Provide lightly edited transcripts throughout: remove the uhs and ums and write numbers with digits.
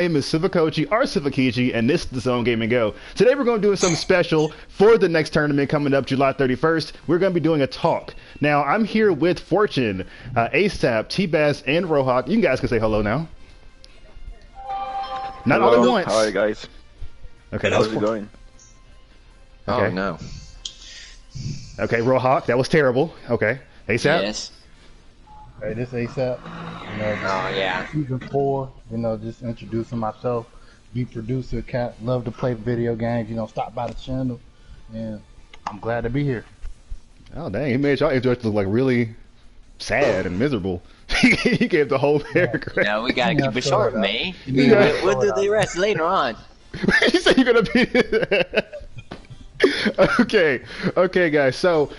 name is Silvokiji, and this is the Zone Gaming Go. Today we're going to do something special for the next tournament coming up July 31st. We're going to be doing a talk. Now, I'm here with Fortune, ASAP, T-Bass, and Rohawk. You guys can say hello now. Not all at once. Hi, guys. Okay, how's it going? Okay. Oh, no. Okay, Rohawk, that was terrible. Okay, ASAP? Yes. Hey, this ASAP. Oh, yeah. Season 4, just introducing myself. Be producer, cat, love to play video games, stop by the channel. And I'm glad to be here. Oh, dang, he made y'all look like really sad and miserable. He gave the whole paragraph. No, we gotta keep it short, man. Yeah. We'll do the rest later on. You said you're gonna be. Okay, guys. So,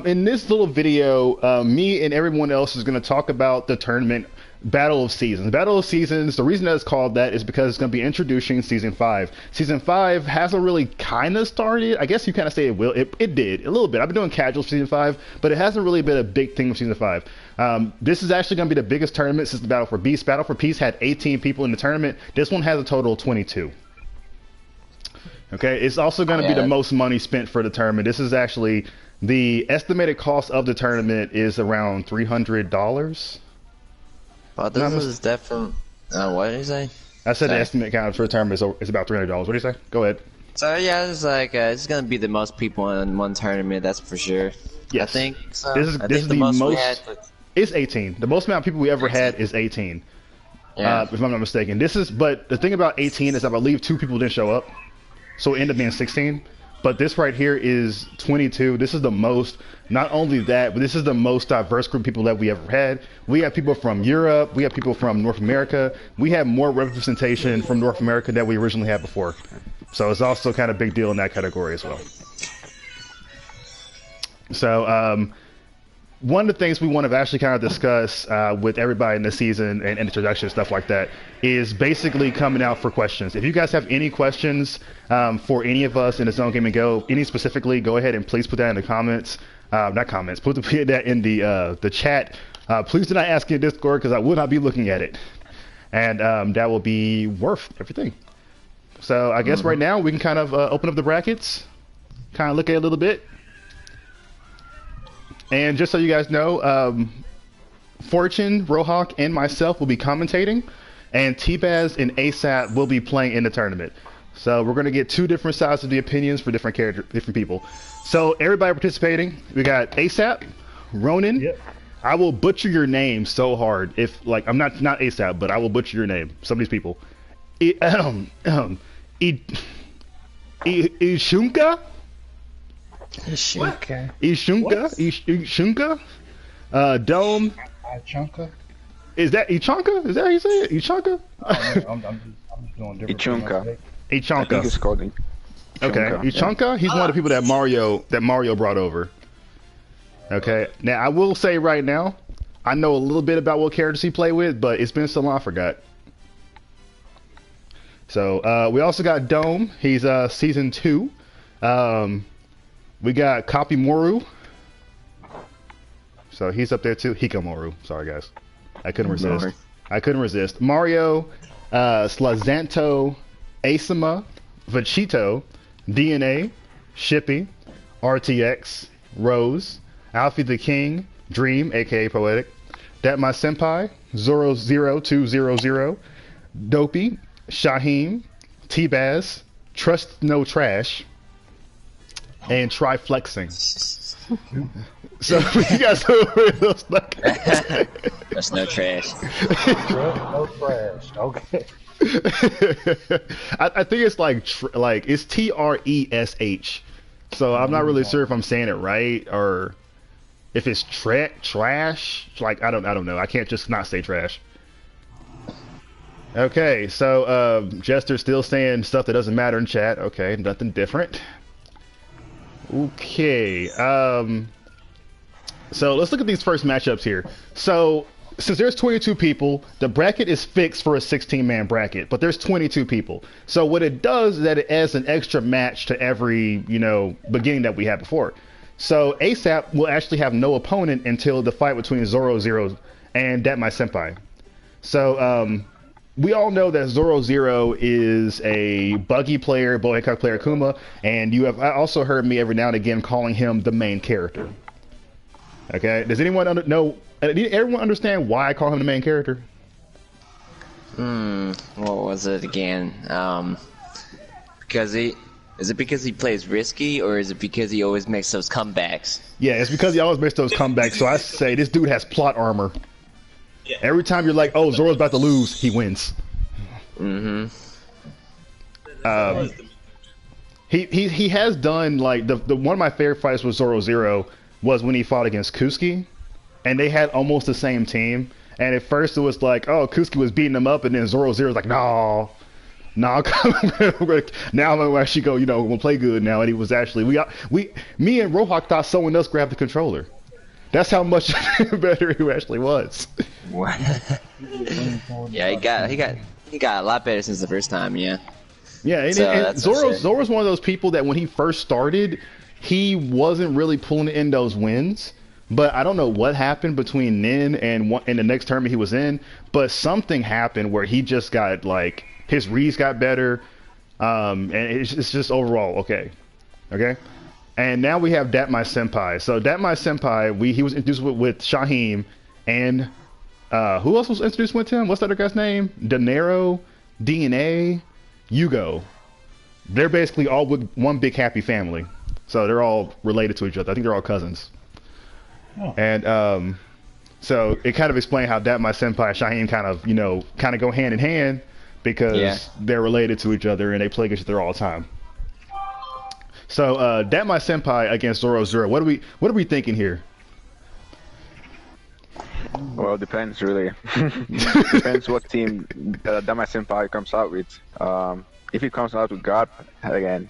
in this little video, me and everyone else is gonna talk about the tournament Battle of Seasons. Battle of Seasons. The reason that it's called that is because it's gonna be introducing Season 5. Season 5 hasn't really kind of started. I guess you kind of say it will. It did a little bit. I've been doing casual for Season 5, but it hasn't really been a big thing with Season 5. This is actually going to be the biggest tournament since the Battle for Peace. Battle for Peace had 18 people in the tournament. This one has a total of 22. Okay, it's also going to be the most money spent for the tournament. This is actually the estimated cost of the tournament is around $300. But this is definitely. What did you say? I said the estimate count for the tournament is about $300. What do you say? Go ahead. So yeah, it's like it's gonna be the most people in one tournament. That's for sure. Yes. I think so. This is the most. It's 18. The most amount of people we ever had is 18. Yeah. If I'm not mistaken. But the thing about 18 is I believe 2 people didn't show up, so it ended up being 16. But this right here is 22. This is the most. Not only that, but this is the most diverse group of people that we ever had. We have people from Europe. We have people from North America. We have more representation from North America than we originally had before. So it's also kind of a big deal in that category as well. So one of the things we want to actually kind of discuss with everybody in the season and introduction and stuff like that is basically coming out for questions. If you guys have any questions for any of us in the Zone Gaming Go, any specifically, go ahead and please put that in the comments. Not comments. Put that in the chat. Please do not ask in Discord because I will not be looking at it, and that will be worth everything. So I guess right now we can kind of open up the brackets, kind of look at it a little bit. And just so you guys know, Fortune, Rohawk, and myself will be commentating, and T-Baz and ASAP will be playing in the tournament. So we're going to get 2 different sides of the opinions for different people. So everybody participating, we got ASAP, Ronan. Yep. I will butcher your name so hard. If I'm not ASAP, but I will butcher your name. Some of these people. Ishunka? Ishunka? Dome? Ichunka? Is that Ichanka? Is that how you say it? Ichanka? I'm just doing different Ichunka. I think Ichanka. it's called Okay, Ichanka, he's one of the people that Mario brought over. Okay, now I will say right now, I know a little bit about what characters he played with, but it's been so long I forgot. So we also got Dome. He's season 2. We got Kapimoru. So he's up there too. Hikamoru. Sorry guys, I couldn't resist. Mario, Slazanto, Asama, Vachito, DNA, Shippy, RTX, Rose, Alfie the King, Dream, aka Poetic, That My Senpai, Zoro0200, Dopey, Shaheem, T-Baz, Trust No Trash, and Try Flexing. So you guys know where those That's no trash. No trash. Okay. I think it's like it's TRESH. So I'm not really sure if I'm saying it right or if it's trash. Like I don't know. I can't just not say trash. Okay, so Jester's still saying stuff that doesn't matter in chat. Okay, nothing different. Okay, so let's look at these first matchups here. So since there's 22 people, the bracket is fixed for a 16-man bracket, but there's 22 people. So what it does is that it adds an extra match to every, beginning that we had before. So ASAP will actually have no opponent until the fight between Zoro Zero and That My Senpai. So we all know that Zoro Zero is a buggy player, Boa Hancock player Kuma, and you have also heard me every now and again calling him the main character. Okay, does anyone everyone understand why I call him the main character? What was it again? Because is it because he plays risky, or is it because he always makes those comebacks? Yeah, it's because he always makes those comebacks. So I say this dude has plot armor. Every time you're like, oh, Zoro's about to lose, he wins. He has done like the one of my favorite fights with Zoro Zero was when he fought against Kusuke, and they had almost the same team. And at first it was like, oh, Kusuke was beating him up, and then Zoro Zero was like, no, now I'm gonna actually go, we'll play good now. And he was actually me and Rohawk thought someone else grabbed the controller. That's how much better he actually was. Yeah, he got a lot better since the first time. Yeah. Yeah, and Zoro's one of those people that when he first started, he wasn't really pulling in those wins. But I don't know what happened between then and the next tournament he was in. But something happened where he just got like his reads got better, and it's just overall okay. And now we have Datmai Senpai. So Datmai Senpai, he was introduced with Shaheem, and who else was introduced with him? What's the other guy's name? Dinero, DNA, Yugo. They're basically all with one big happy family. So they're all related to each other. I think they're all cousins. Oh. And so it kind of explained how Datmai Senpai and Shaheem kind of go hand in hand because they're related to each other and they play against each other all the time. So Datmai Senpai against Zoro Zero. What are we thinking here? Well, it depends really. Depends what team Datmai Senpai comes out with. If he comes out with God again,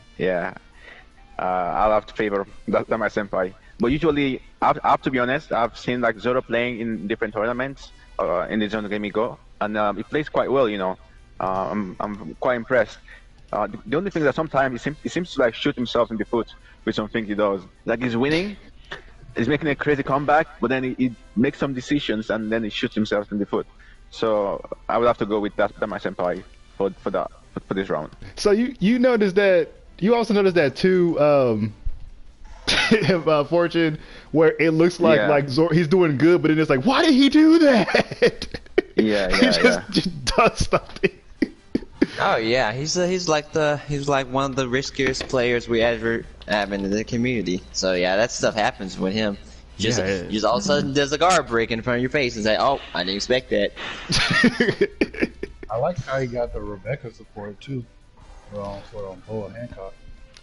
I'll have to favor Datmai Senpai. But usually, I have to be honest, I've seen like Zoro playing in different tournaments in the TheZoneGamingGo, and he plays quite well. I'm quite impressed. The only thing that sometimes he seems to like shoot himself in the foot with some things he does. Like he's winning, he's making a crazy comeback, but then he makes some decisions and then he shoots himself in the foot. So I would have to go with Datmai Senpai for this round. So you noticed that you also noticed that too, Fortune, where it looks like Zoro, he's doing good, but then it's like, why did he do that? He just does something. Oh yeah, he's like one of the riskiest players we ever have in the community. So yeah, that stuff happens with him. Just all of a sudden there's a guard break in front of your face and say, oh, I didn't expect that. I like how he got the Rebecca support too, for Boa Hancock.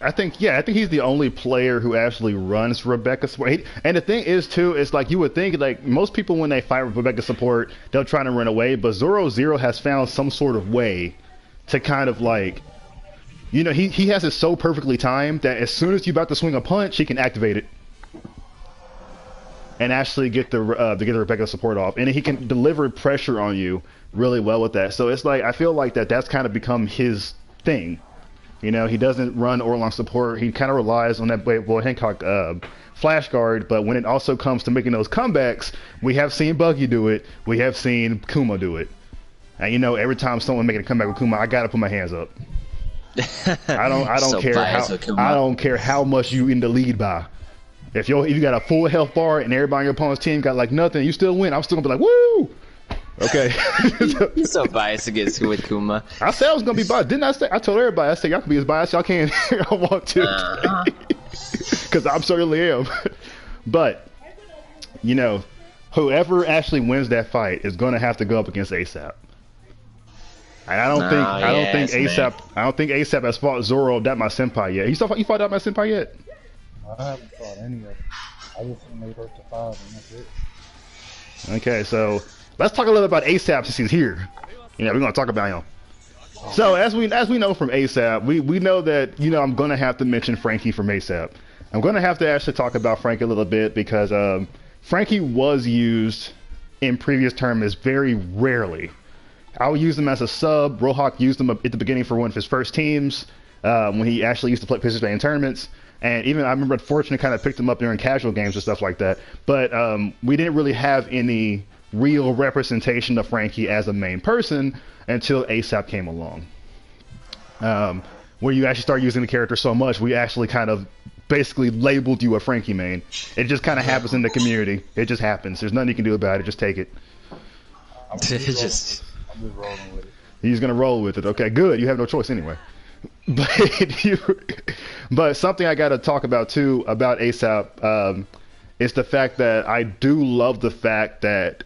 I think he's the only player who actually runs Rebecca support. And the thing is too, it's like you would think like most people when they fight Rebecca support, they'll try to run away, but Zoro Zero has found some sort of way to kind of like, he has it so perfectly timed that as soon as you're about to swing a punch, he can activate it and actually get the Rebecca support off, and he can deliver pressure on you really well with that. So it's like I feel like that's kind of become his thing. He doesn't run Orlong support. He kind of relies on that Boa Hancock flash guard, but when it also comes to making those comebacks, we have seen Buggy do it. We have seen Kuma do it. And every time someone making a comeback with Kuma, I gotta put my hands up. I don't care how much you in the lead by. If you got a full health bar and everybody on your opponent's team got like nothing, you still win. I'm still gonna be like, woo! Okay. You're so biased against with Kuma. I said I was gonna be biased. Didn't I say? I told everybody. I said y'all can be as biased y'all can. I want to, because I certainly am. But whoever actually wins that fight is gonna have to go up against ASAP. And I don't think ASAP has fought Zoro Datmai Senpai yet. You fought Datmai Senpai yet? I haven't fought any of them. I just made her to 5 and that's it. Okay, so let's talk a little about ASAP since he's here. We're gonna talk about him. So as we know from ASAP, we know that I'm gonna have to mention Frankie from ASAP. I'm gonna have to actually talk about Frankie a little bit because Frankie was used in previous tournaments very rarely. I would use him as a sub. Rohawk used him at the beginning for one of his first teams when he actually used to participate in tournaments. And even I remember Fortune kind of picked him up during casual games and stuff like that. But we didn't really have any real representation of Frankie as a main person until ASAP came along. Where you actually start using the character so much, we actually kind of basically labeled you a Frankie main. It just kind of happens in the community. It just happens. There's nothing you can do about it. Just take it. I'm just rolling with it. He's gonna roll with it. Okay, good. You have no choice anyway. But something I got to talk about too about ASAP is the fact that I do love the fact that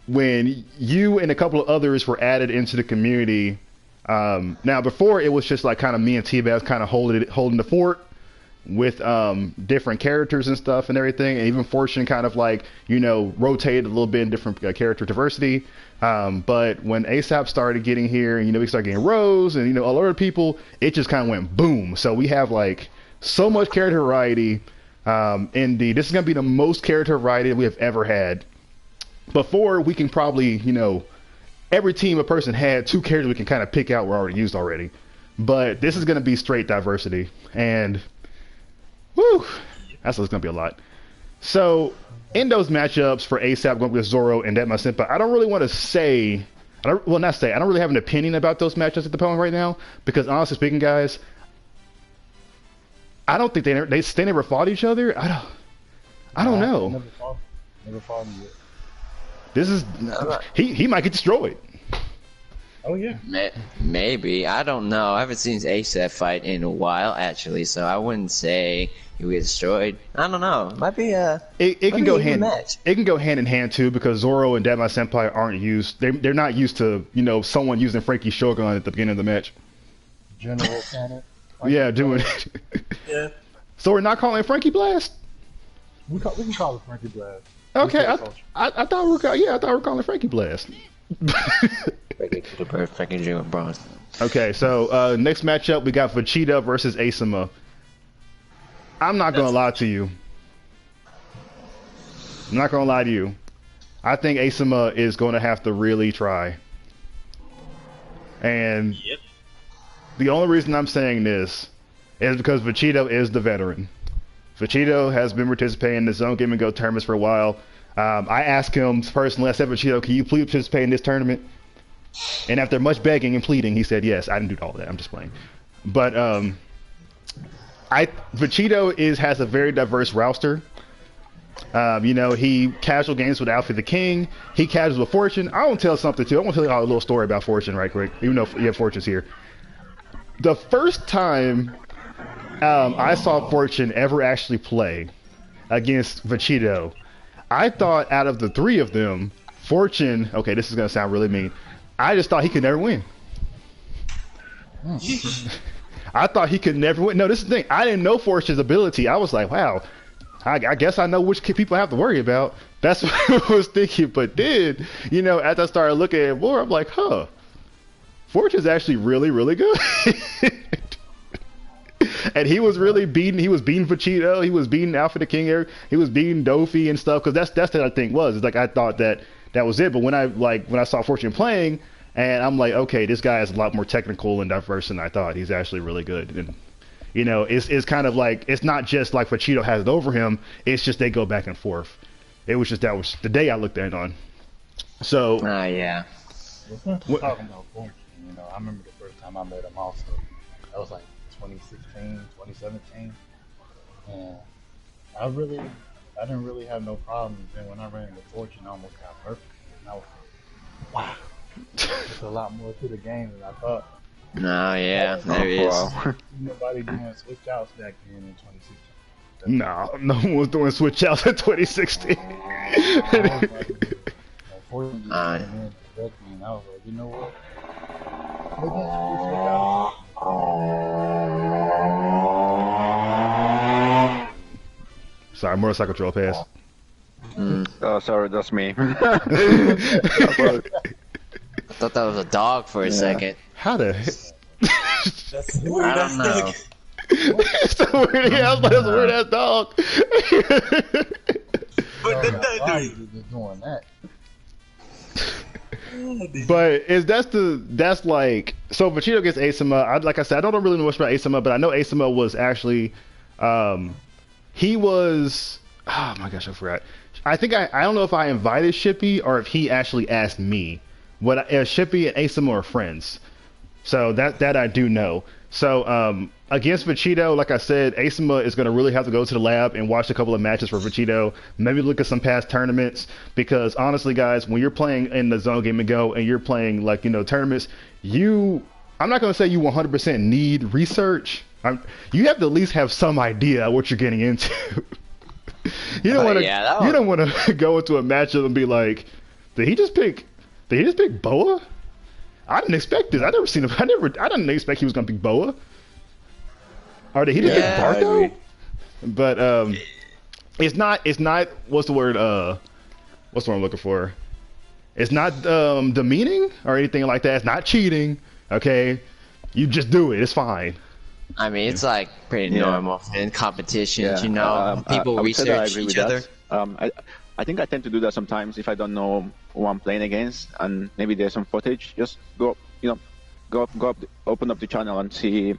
when you and a couple of others were added into the community. Now before it was just like kind of me and T-Baz kind of holding the fort with different characters and stuff and everything, and even Fortune kind of like rotated a little bit in different character diversity. But when ASAP started getting here, and we started getting Rose and a lot of people, it just kind of went boom. So we have like so much character variety. This is gonna be the most character variety we have ever had. Before we can probably every team a person had 2 characters we can kind of pick out were already used already. But this is going to be straight diversity. And, whew, that's going to be a lot. So, in those matchups for ASAP going with Zoro and Detma Senpai, I don't really want to say, I don't really have an opinion about those matchups at the moment right now. Because honestly speaking, guys, I don't think they never fought each other. I don't know. Never fought yet. This is he might get destroyed. Oh yeah. Maybe. I don't know. I haven't seen ASAP fight in a while actually, so I wouldn't say he would get destroyed. I don't know. Might be it can go hand match. It can go hand in hand too because Zoro and Detma Senpai aren't used. They're not used to someone using Frankie Shogun at the beginning of the match. General Cannon. Yeah, doing it. Yeah. So we're not calling it Frankie Blast. We can call it Frankie Blast. Okay, I thought we were calling it Frankie Blast. Frankie Jr. Bronze. Okay, so next matchup we got Vegeta versus Asuma. I'm not gonna lie to you. I think Asuma is gonna have to really try. And the only reason I'm saying this is because Vegeta is the veteran. Vegito has been participating in the TheZoneGamingGo tournaments for a while. I asked him personally, I said, Vegito, can you please participate in this tournament? And after much begging and pleading, he said yes. I didn't do all that. I'm just playing. But Vegito has a very diverse roster. He casual games with Alfie the King. He casuals with Fortune. I want to tell something too. I want to tell you a little story about Fortune right quick, even though you have Fortune's here. The first time I saw Fortune ever actually play against Vegito, I thought out of the 3 of them, Fortune, okay, this is going to sound really mean, I just thought he could never win. I thought he could never win. No, this is the thing. I didn't know Fortune's ability. I was like, wow, I guess I know which people I have to worry about. That's what I was thinking. But then, as I started looking at more, I'm like, Fortune's actually really, really good. And he was really beating Vegito, he was beating Alpha the King, he was beating Dofi and stuff, because that's what I think was. It's like I thought that was it, but when I saw Fortune playing, and I'm like, okay, this guy is a lot more technical and diverse than I thought. He's actually really good. And it's kind of like, it's not just like Vegito has it over him, it's just they go back and forth. It was just, that was the day I looked at it on. So yeah. Talking about Fortune, I remember the first time I met him also. That was like 2016, 2017, and I didn't really have no problems. And when I ran into Fortune, I almost got perfect. And I was like, wow, there's a lot more to the game than I thought. No, yeah, there is. Nobody doing switch outs back then in 2016. No one was doing switch outs in 2016. Fortune just came in directly, and I was like, you know what? Maybe I should switch out. Sorry, motorcycle trail pass. Oh, sorry, that's me. I thought that was a dog for a second. How the That's weird. I don't know. It's so weird. Yeah, I was like, that's a weird ass dog. But Just doing that. But that's like, so Vegito gets Asuma. Like I said, I don't really know much about Asuma, but I know Asuma was actually, he was, oh my gosh, I forgot. I think I don't know if I invited Shippy or if he actually asked me. Shippy and Asimo are friends, so that I do know. So against Vegito, like I said, Asima is going to really have to go to the lab and watch a couple of matches for Vegito. Maybe look at some past tournaments because honestly, guys, when you're playing in the Zone Game and Go and you're playing like tournaments, I'm not going to say you 100% need research. You have to at least have some idea what you're getting into. You don't want to. You don't want to go into a matchup and be like, "Did he just pick Boa? I didn't expect this. I never seen him. I didn't expect he was gonna pick Boa. Or did he just pick Barco?" But it's not. What's the word? What's the word I'm looking for? It's not demeaning or anything like that. It's not cheating. Okay, you just do it. It's fine. I mean, it's like pretty normal in competitions, people research each other. I think I tend to do that sometimes if I don't know who I'm playing against, and maybe there's some footage. Just go up, open up the channel and see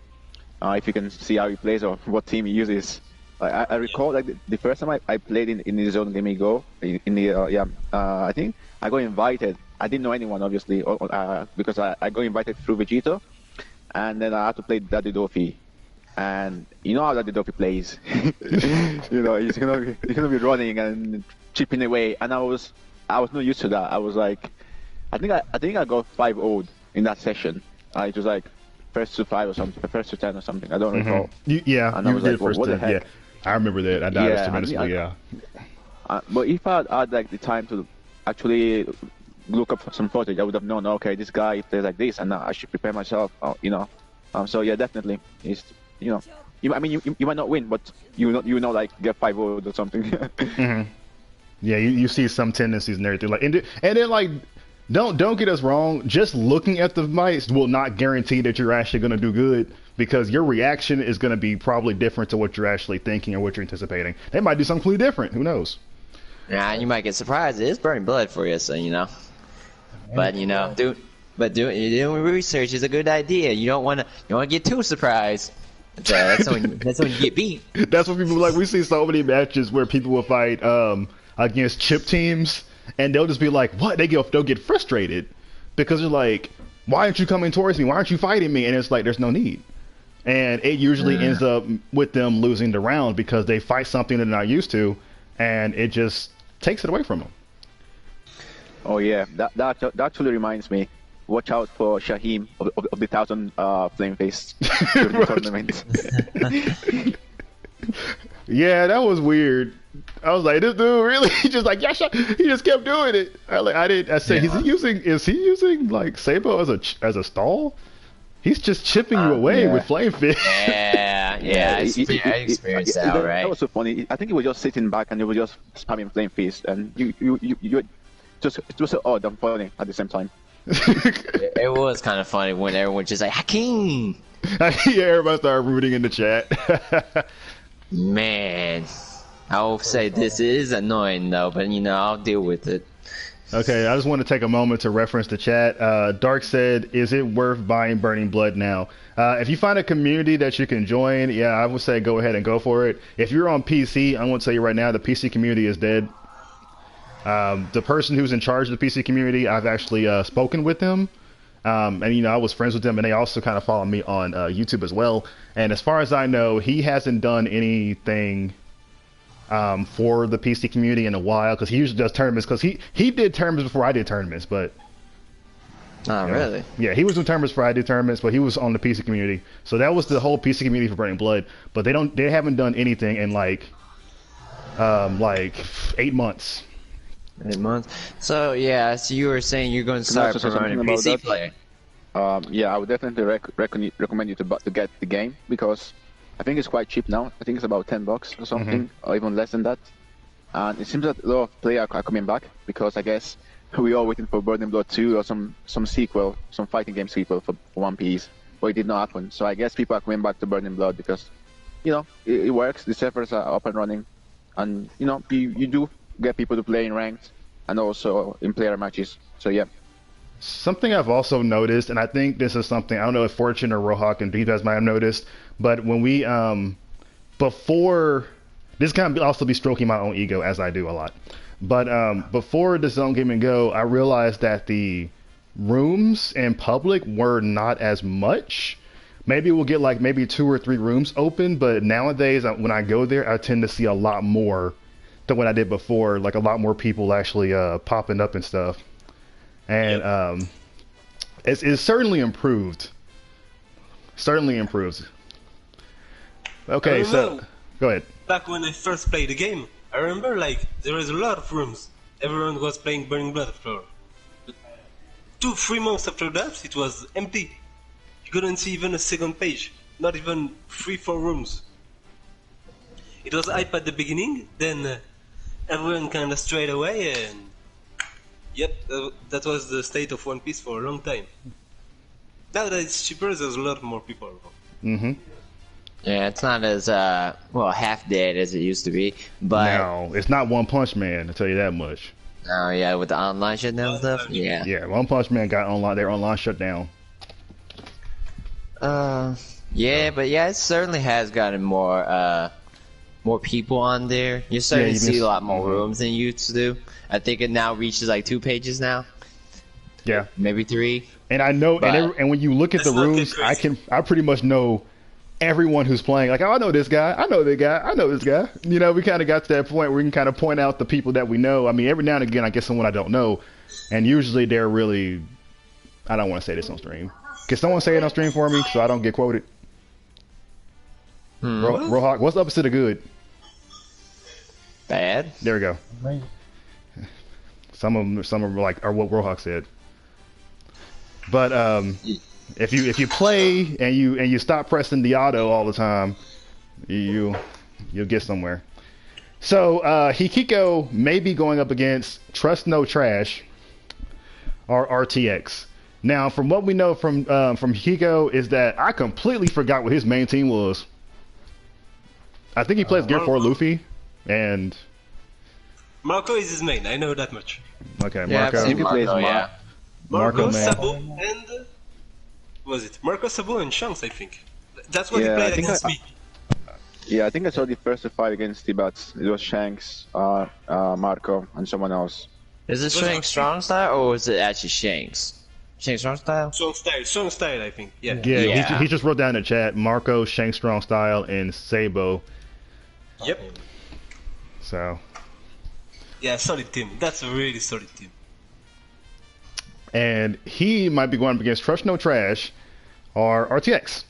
if you can see how he plays or what team he uses. I recall like the first time I played in TheZoneGamingGo I think I got invited. I didn't know anyone obviously, because I got invited through Vegito. And then I had to play Daddy Dofi, and you know how Daddy Dofi plays. He's gonna be running and chipping away, and I was not used to that. I was like, I think I got 5-0 in that session. It was like first to 5 or something, first to 10 or something. I don't recall. And I was like, what the heck? Yeah, I remember that. I died tremendously. But if I had like the time to actually look up some footage, I would have known, okay, this guy plays like this, and I should prepare myself, so yeah, definitely, it's, you might not win, but you like get 5-0 or something. Yeah, you see some tendencies and everything, like, and then like, don't get us wrong, just looking at the mics will not guarantee that you're actually going to do good, because your reaction is going to be probably different to what you're actually thinking or what you're anticipating. They might do something completely different, who knows? Yeah, you might get surprised. It's burning blood for you, so But doing research is a good idea. You don't want to get too surprised. That's when you get beat. That's what people like. We see so many matches where people will fight against chip teams, and they'll just be like, "What?" They'll get frustrated because they're like, "Why aren't you coming towards me? Why aren't you fighting me?" And it's like, there's no need. And it usually ends up with them losing the round because they fight something that they're not used to, and it just takes it away from them. Oh yeah, that actually reminds me. Watch out for Shaheem of the 1,000 Flame Face during the tournament. Yeah, that was weird. I was like, this dude really? He just like, yeah, he just kept doing it. Is he using like Sabo as a stall? He's just chipping you away with Flame Fish. Yeah, I experienced that, right? That was so funny. I think he was just sitting back and he was just spamming Flame Fist, and you it was so odd and funny at the same time. It was kind of funny when everyone just like Hakeem. Yeah, everybody started rooting in the chat. Man, I'll say this is annoying though, but I'll deal with it. Okay, I just want to take a moment to reference the chat. Dark said, "Is it worth buying Burning Blood now?" If you find a community that you can join, yeah, I would say go ahead and go for it. If you're on PC, I'm going to tell you right now, the PC community is dead. The person who's in charge of the PC community, I've actually spoken with them, and I was friends with them, and they also kind of follow me on YouTube as well. And as far as I know, he hasn't done anything for the PC community in a while, because he usually does tournaments, because he did tournaments before I did tournaments, but really? Yeah, he was doing tournaments before I did tournaments, but he was on the PC community, so that was the whole PC community for Burning Blood. But they haven't done anything in like 8 months. 8 months. So yeah, so you were saying you're going to start promoting PC player. Yeah, I would definitely recommend you to get the game, because I think it's quite cheap now. I think it's about $10 or something, or even less than that. And it seems that a lot of players are coming back, because I guess we are waiting for Burning Blood 2 or some sequel, some fighting game sequel for One Piece, but it did not happen. So I guess people are coming back to Burning Blood because, it works. The servers are up and running, and you do get people to play in ranked and also in player matches. So yeah. Something I've also noticed, and I think this is something, I don't know if Fortune or Rohawk and Dreamcast might have noticed, but when we, before, this kind of also be stroking my own ego, as I do a lot, But before the Zone Game and Go, I realized that the rooms in public were not as much. Maybe we'll get like maybe 2 or 3 rooms open, but nowadays when I go there, I tend to see a lot more than what I did before. Like a lot more people actually popping up and stuff. And it's certainly improved. Certainly improved. Okay, so go ahead. Back when I first played the game, I remember like there was a lot of rooms. Everyone was playing Burning Blood after. 2-3 months after that, it was empty. You couldn't see even a second page. Not even 3-4 rooms. It was hype at the beginning, then everyone kind of strayed away, and yep, that was the state of One Piece for a long time. Now that it's cheaper, there's a lot more people around. Mm-hmm. Yeah, it's not as half dead as it used to be, but No, it's not One Punch Man, I'll tell you that much. oh yeah, with the online shit and stuff, yeah. Yeah, One Punch Man got their online shut down. Yeah, but yeah, it certainly has gotten more people on there. You're starting Yeah, to see a lot more mhm. rooms than you used to do. I think it now reaches like 2 pages now, Yeah. maybe 3. And I know, But- and when you look at the Let's not rooms, get crazy. I pretty much know everyone who's playing. Like, oh, I know this guy, I know that guy, I know this guy. You know, we kind of got to that point where we can kind of point out the people that we know. I mean, every now and again, I get someone I don't know, and usually they're really. I don't want to say this on stream. Can someone say it on stream for me so I don't get quoted? Rohawk, what's the opposite of good? Bad. There we go. Amazing. Some of them are what Rohawk said. But if you play and you stop pressing the auto all the time, you'll get somewhere. So Hikiko may be going up against Trust No Trash or RTX. Now, from what we know from Hikiko is that I completely forgot what his main team was. I think he plays Gear 4 Luffy and Marco is his main, I know that much. okay, Yeah, I've Marco. seen He plays Marco, Mar- yeah. Marco, man. Sabo, and was it Marco, Sabo, and Shanks? I think that's what Yeah, he I played think against I- me. Yeah, I think I saw the first fight against T-Bats. It was Shanks, Marco, and someone else. Is it Shanks Strong style or is it actually Shanks? Shanks Strong style? Strong style, I think. Yeah. Yeah, Yeah. He just wrote down in the chat Marco, Shank Strong Style, and Sabo. Yep. So, Yeah, solid team. That's a really solid team. and he might be going up against Trust No Trash or RTX.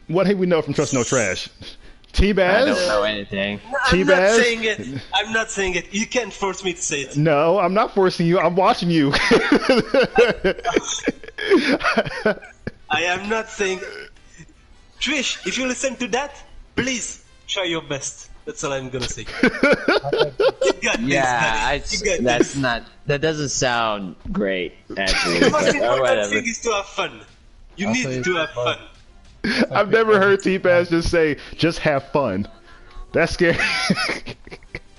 What do we know from Trust No Trash? I don't T-Baz? know anything. I'm not T-Baz? saying it. I'm not saying it. You can't force me to say it. No, I'm not forcing you. I'm watching you. I am not saying. Trish, if you listen to that, please try your best. That's all I'm gonna say. You got Yeah, this, buddy. You got that's this. not. That doesn't sound great, actually. The most but, important whatever. thing is to have fun. You I'll say need it's to have fun. fun. I've never heard T-Baz just say, just have fun. That's scary.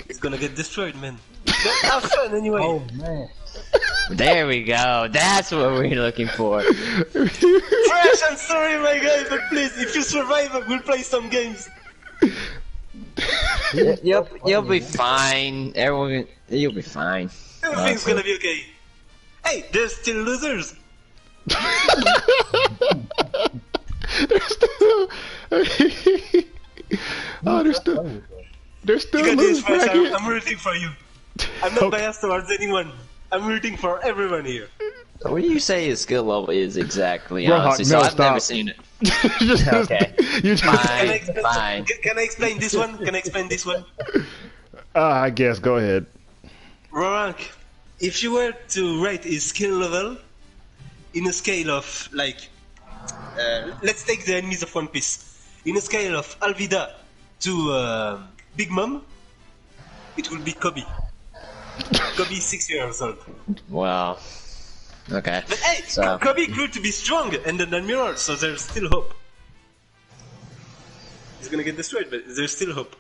It's gonna get destroyed, man. But have fun anyway. Oh man. There we go. That's what we're looking for. Fresh, I'm sorry, my guy, but please, if you survive, we'll play some games. You'll be fine. Everyone, you'll be fine. Everything's gonna be okay. Hey, there's still losers. There's still. Oh, there's still. There's still You got this, loose Fresh. bracket. I'm rooting for you. I'm not Okay. biased towards anyone. I'm rooting for everyone here. What do you say his skill level is exactly? Rohawk, Honestly, so no, I've never stop. seen it. Just- Okay. You just, Can I Fine, explain, fine. Can I explain this one? Can I explain this one? I guess. Go ahead. Rohawk, if you were to rate his skill level in a scale of like, let's take the enemies of One Piece. In a scale of Alvida to Big Mom, it will be Kobe. Kobe is 6 years old. Well, okay. But hey, So- Kobe grew to be strong and an admiral, so there's still hope. He's gonna get destroyed, but there's still hope.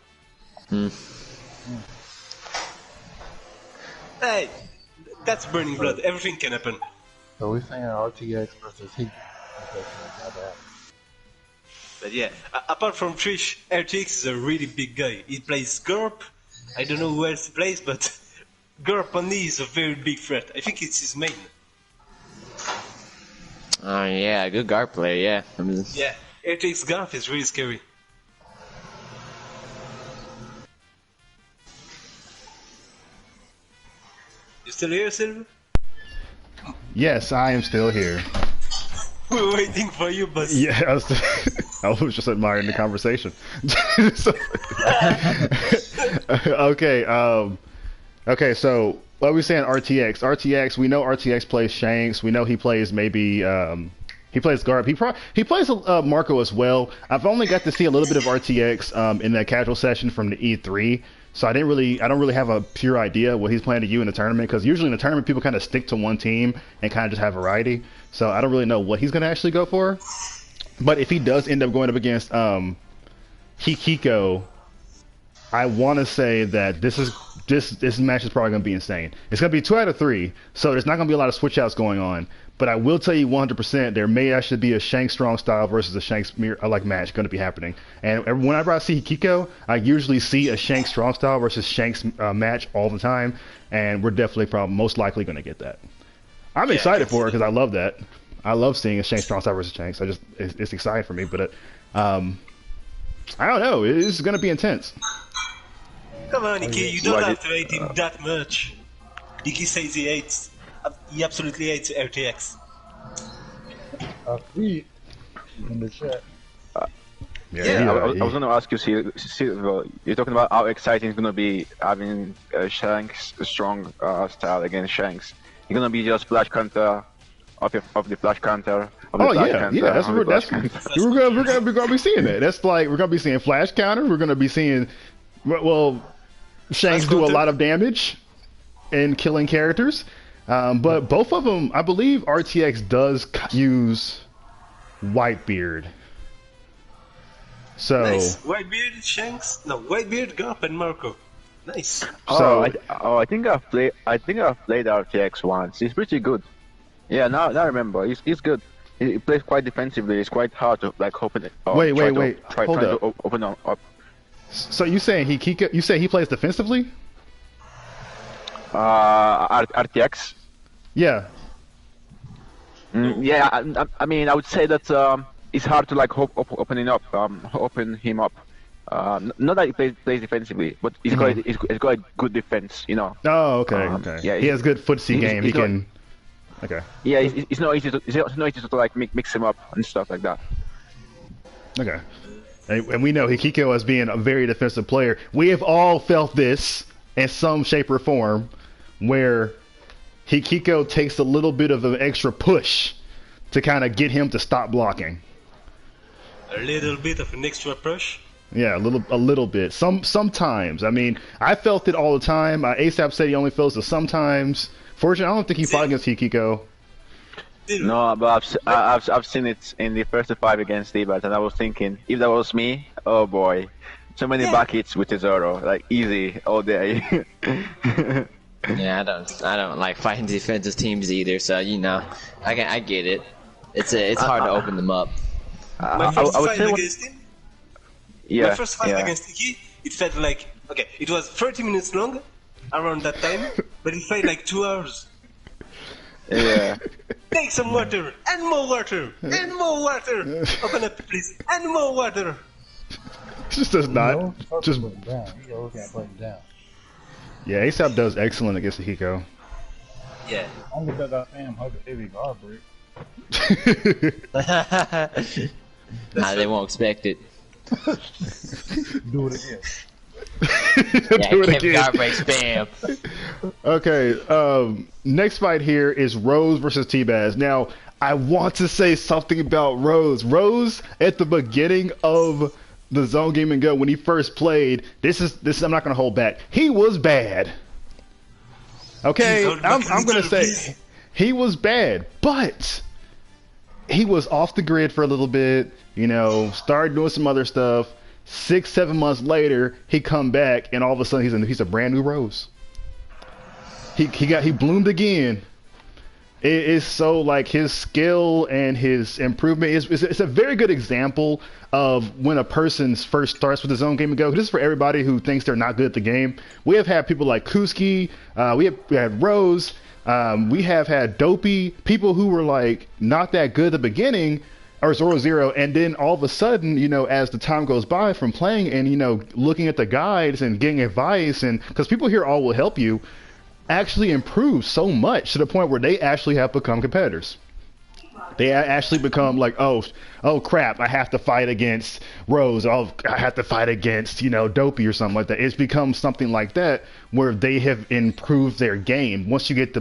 Hey, that's Burning Blood. Everything can happen. So we're saying RTX versus Heat. But yeah, apart from Trish, RTX is a really big guy. He plays Gorp. I don't know who else he plays, but Garp only is a very big threat. I think it's his main. Oh yeah, good guard player. Yeah. Yeah, RTX Garp is really scary. You still here, Silver? Yes, I am still here. We're waiting for you, boss. Yeah, I was just admiring the conversation. Okay, so what are we saying? RTX. We know RTX plays Shanks. We know he plays maybe he plays Garb. He plays Marco as well. I've only got to see a little bit of RTX in that casual session from the E3. So I don't really have a pure idea what he's planning to do in the tournament, because usually in the tournament people kind of stick to one team and kind of just have variety. So I don't really know what he's going to actually go for. But if he does end up going up against Hikiko, I want to say that this match is probably going to be insane. It's going to be 2 out of 3, so there's not going to be a lot of switch outs going on. But I will tell you 100%, there may actually be a Shank Strong style versus a Shank match going to be happening. And whenever I see Hikiko, I usually see a Shank Strong style versus Shank's match all the time, and we're definitely most likely going to get that. I'm excited for it because I love that. I love seeing a Shank Strong style versus Shanks. It's exciting for me, but I don't know. It's going to be intense. Come on, Iki, you don't have to hate him that much. Iki says he absolutely hates RTX. Read in the chat. I was going to ask you, Silvo, you're talking about how exciting it's going to be having Shanks strong style against Shanks. You're going to be just flash counter of the flash counter. We're gonna be seeing that. That's like we're gonna be seeing flash counter. We're gonna be seeing Shanks do a lot of damage and killing characters. But both of them, I believe RTX does use Whitebeard. So nice. Whitebeard, Shanks, no, Whitebeard, Garp, and Marco. Nice. I think I've played RTX once. He's pretty good. Yeah, now I remember. He's good. He plays quite defensively. It's quite hard to like open it. Wait. Hold up. To open up. So you saying you say he plays defensively? RTX. Yeah. Yeah. I mean, I would say that it's hard to like open him up. Not that he plays defensively, but he's got a good defense. You know. Oh, okay. Yeah, he has good footsie game. He can. Okay. Yeah, it's not easy to like mix him up and stuff like that. Okay. And we know Hikiko as being a very defensive player. We have all felt this in some shape or form, where Hikiko takes a little bit of an extra push to kind of get him to stop blocking. A little bit of an extra push. Yeah, a little bit. Sometimes. I mean, I felt it all the time. ASAP said he only feels it sometimes. Fortunately, I don't think he fought against Hikiko. No, but I've seen it in the first 5 against Debat, and I was thinking, if that was me, oh boy, so many back hits with Zoro, like easy all day. Yeah, I don't like fighting defensive teams either, so you know, I get it. It's hard to open them up. My first fight against him. Yeah. My first fight against Iki, it felt like it was 30 minutes long around that time, but it felt like 2 hours. Yeah. Take some water, and more water, and more water. Open up, please, and more water. Just does not. Just put him down. He always got to put him down. Yeah, ASAP does excellent against Hikiko. Yeah. Only because I am hug a heavy guard break. Nah, they won't expect it. Do it again. Do it again. Guard break spam. Okay, next fight here is Rose versus T-Baz. Now, I want to say something about Rose. Rose, at the beginning of TheZoneGamingGo, when he first played, this is I'm not going to hold back. He was bad. Okay, I'm going to say he was bad, but he was off the grid for a little bit, you know, started doing some other stuff. 6-7 months later, he come back, and all of a sudden he's a brand new Rose. He bloomed again, It is so like his skill and his improvement is it's a very good example of when a person first starts with his own game and go. This is for everybody who thinks they're not good at the game. We have had people like Kuski, we had Rose, we have had Dopey, people who were like not that good at the beginning, or Zero, and then all of a sudden, you know, as the time goes by from playing and, you know, looking at the guides and getting advice, and because people here all will help you, actually improve so much to the point where they actually have become competitors. They actually become like, oh crap, I have to fight against Rose. Oh, I have to fight against, you know, Dopey or something like that. It's become something like that where they have improved their game. Once you get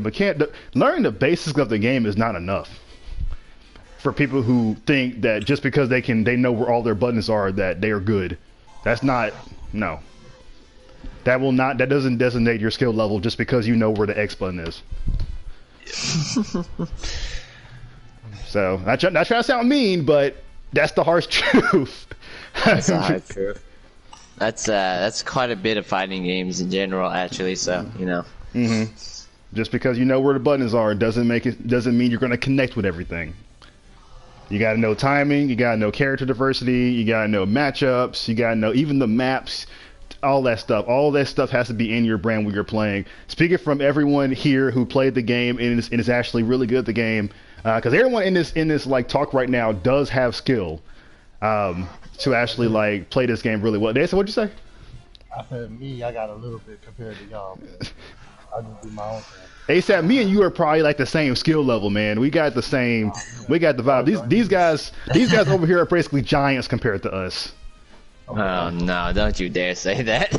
learning the basics of the game is not enough. For people who think that just because they know where all their buttons are, that they are good. That's not, no. That doesn't designate your skill level just because you know where the X button is. So, not trying to sound mean, but that's the harsh truth. That's the hard truth. That's quite a bit of fighting games in general, actually, so, you know. Mm-hmm. Just because you know where the buttons are doesn't mean you're going to connect with everything. You got to know timing, you got to know character diversity, you got to know matchups, you got to know even the maps, all that stuff. All that stuff has to be in your brain when you're playing. Speaking from everyone here who played the game and is actually really good at the game, because everyone in this like talk right now does have skill to actually like play this game really well. Dave, what'd you say? I said I got a little bit compared to y'all. I just do my own thing. ASAP, me and you are probably like the same skill level, man. We got the same. We got the vibe. These guys over here are basically giants compared to us. Oh no! Don't you dare say that.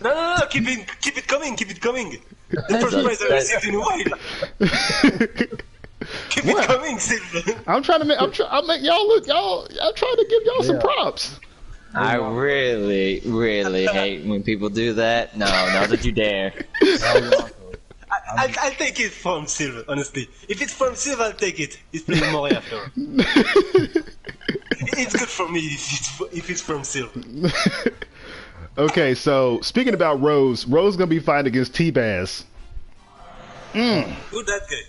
No! Keep it coming! The first prize I received in a while. Keep it coming, Silvo. I'm trying to make y'all look. I'm trying to give y'all some props. I really, really hate when people do that. No, don't you dare. I'll take it from Silvo, honestly. If it's from Silvo, I'll take it. He's playing more after. It's good for me if it's from Silvo. Okay, so speaking about Rose gonna be fighting against T-Baz. Who's that guy?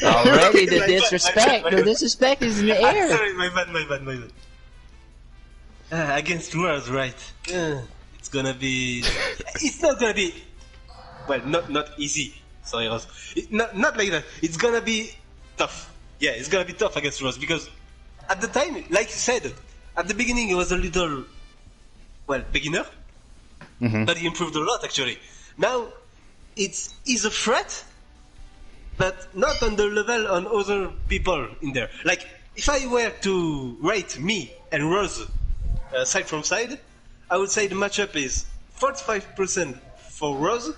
Already the disrespect. The disrespect is in the air. Sorry, my bad. Against Rose, right? It's gonna be. It's not gonna be. Well, not easy. Sorry, Rose. Not like that. It's gonna be tough. Yeah, it's gonna be tough against Rose because at the time, like you said, at the beginning he was a little, beginner, but he improved a lot actually. Now, he's a threat, but not on the level on other people in there. Like, if I were to rate me and Rose side from side, I would say the matchup is 45% for Rose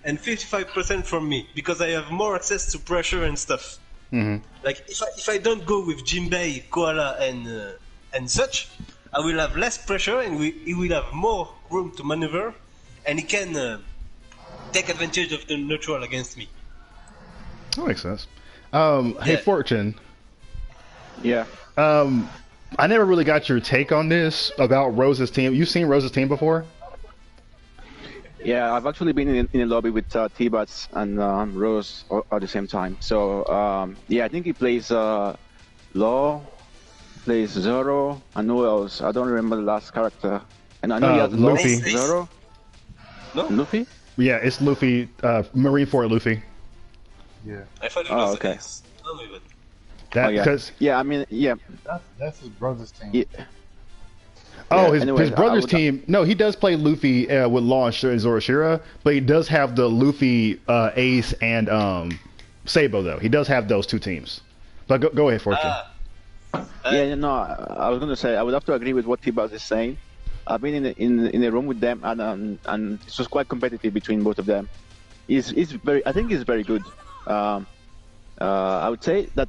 and 55% for me, because I have more access to pressure and stuff. Like, if I don't go with Jinbei, Koala, and such, I will have less pressure and he will have more room to maneuver, and he can take advantage of the neutral against me. That makes sense. Hey, Fortune. Yeah. I never really got your take on this about Rose's team. You've seen Rose's team before? Yeah, I've actually been in a lobby with T-Bats and Rose at the same time. So, yeah, I think he plays Law, plays Zoro, and who else? I don't remember the last character. And I know he has Luffy. Zoro? No? Luffy? Yeah, it's Luffy, Marineford Luffy. Yeah. I thought it was okay. Tell me, but... Yeah, I mean, yeah. That's his brother's team. Yeah. Oh, Yeah, his brother's team. No, he does play Luffy with Law and Zoroshira, but he does have the Luffy, Ace, and Sabo though. He does have those two teams. But go ahead, Fortune. Yeah, no, I was going to say I would have to agree with what T-Baz is saying. I've been in a room with them, and it was quite competitive between both of them. I think he's very good. I would say that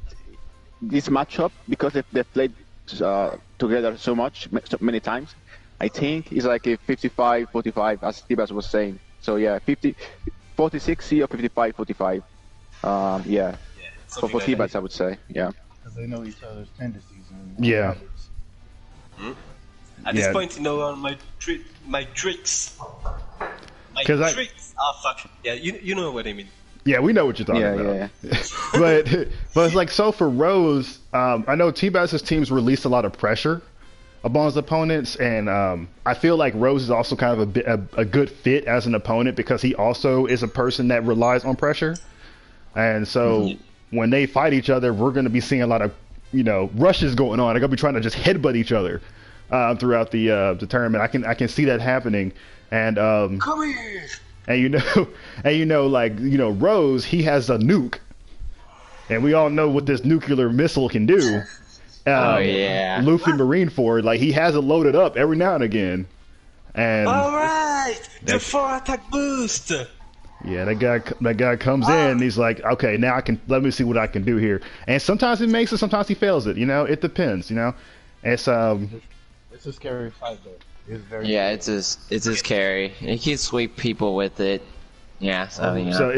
this matchup, because they've played together so many times, I think it's like a 55-45, as T-Baz was saying. So yeah, 46C or 55-45. Yeah, for T-Baz, I would say. Yeah. Because they know each other's tendencies. Yeah. At this point, you know, my tricks, my Tricks. Ah, fuck. Yeah, you know what I mean. Yeah, we know what you're talking about. but it's like, so for Rose, I know T-Bass's teams release a lot of pressure upon his opponents, and I feel like Rose is also kind of a good fit as an opponent because he also is a person that relies on pressure. And so when they fight each other, we're going to be seeing a lot of, rushes going on. They're going to be trying to just headbutt each other throughout the tournament. I can see that happening. And come here. Rose, he has a nuke, and we all know what this nuclear missile can do. Luffy Marineford, like, he has it loaded up every now and again. And all right, the 4 attack boost. Yeah, that guy comes in and he's like, okay, now let me see what I can do here. And sometimes he makes it, sometimes he fails it. It depends. It's a scary fight though. It's his carry. He can sweep people with it. Yeah, so So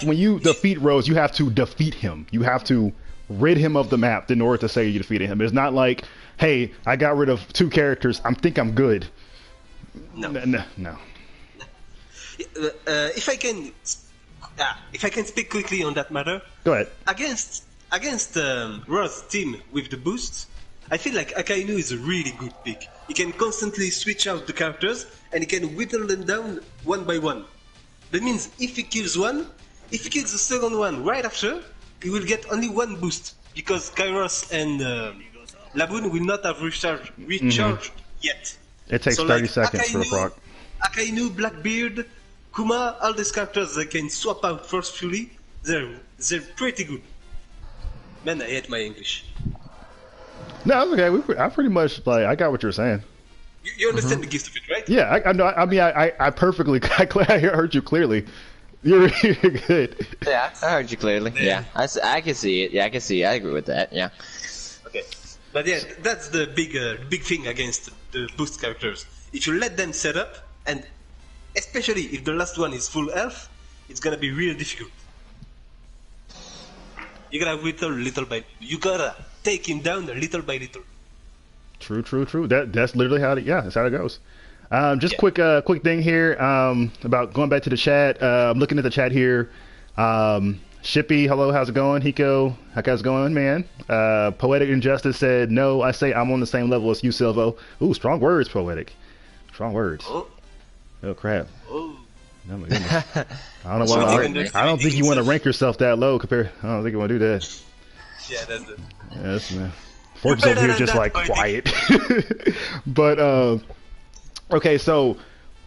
when you defeat Rose, you have to defeat him. You have to rid him of the map in order to say you defeated him. It's not like, hey, I got rid of 2 characters. I think I'm good. No. If I can speak quickly on that matter. Go ahead. Against Rose's team with the boost, I feel like Akainu is a really good pick. He can constantly switch out the characters, and he can whittle them down one by one. That means if he kills one, if he kills the second one right after, he will get only 1 boost, because Kairos and Laboon will not have recharged yet. It takes 30 seconds for the proc. Akainu, Blackbeard, Kuma, all these characters that can swap out forcefully, they're pretty good. Man, I hate my English. No, it's okay. I pretty much, I got what you're saying. You understand the gist of it, right? Yeah, I perfectly, I heard you clearly. You're good. Yeah, I heard you clearly. Yeah, I can see it. Yeah, I can see it. I agree with that. Yeah. Okay. But yeah, that's the big thing against the boost characters. If you let them set up, and especially if the last one is full health, it's gonna be real difficult. You gotta whittle little by little. You gotta take him down little by little. True. That's literally that's how it goes. Quick thing here about going back to the chat. I'm looking at the chat here. Shippy, hello, how's it going? Hiko, how guys going, man? Poetic Injustice said, no, I say I'm on the same level as you, Silvo. Ooh, strong words, Poetic. Strong words. Oh crap. Oh my goodness. I don't know why. I don't think you want to rank yourself that low compared. I don't think you want to do that. Yeah, that's it. Yes, man. Fork's over here just like quiet. But okay, so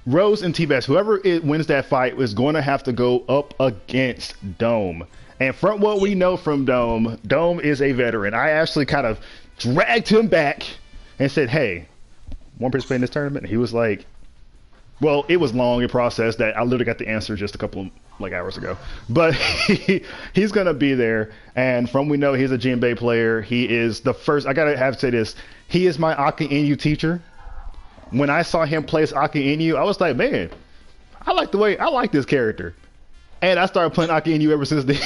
Rose and T-Bass, whoever wins that fight is going to have to go up against Dome. And from what we know from Dome is a veteran. I actually kind of dragged him back and said, hey, want to participate in this tournament? And he was like, well, it was long in process that I literally got the answer just a couple of hours ago. But he's going to be there. And from we know he's a Jinbei player. He is the first, I got to have to say this, he is my Aka Inu teacher. When I saw him play as Aka Inu, I was like, man, I like this character. And I started playing Aka Inu ever since then.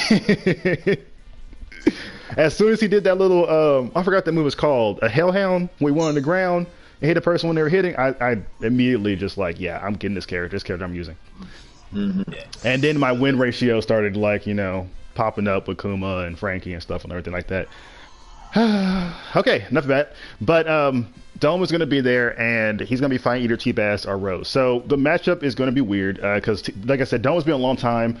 As soon as he did that little, I forgot that move was called, a Hellhound, when he went on the ground and hit a person when they were hitting, I immediately just like, yeah, I'm getting this character I'm using. Mm-hmm. And then my win ratio started popping up with Kuma and Frankie and stuff and everything like that. Okay, enough of that. But Dome is going to be there, and he's going to be fighting either T-Bass or Rose. So the matchup is going to be weird because, like I said, Dome's been a long time.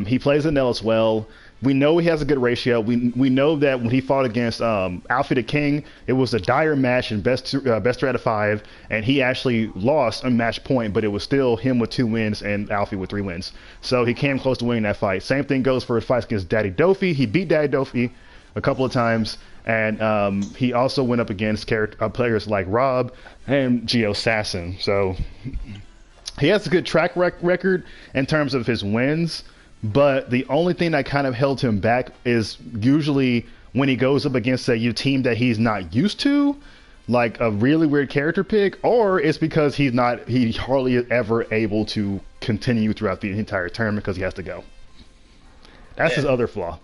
He plays in Nellis well. We know he has a good ratio. We know that when he fought against Alfie the King, it was a dire match in best 3 out of 5, and he actually lost a match point, but it was still him with 2 wins and Alfie with 3 wins. So he came close to winning that fight. Same thing goes for his fights against Daddy Dofi. He beat Daddy Dofi a couple of times, and he also went up against players like Rob and Geo Sasson. So he has a good track record in terms of his wins. But the only thing that kind of held him back is usually when he goes up against a team that he's not used to, like a really weird character pick, or it's because he hardly is ever able to continue throughout the entire tournament because he has to go. That's his other flaw.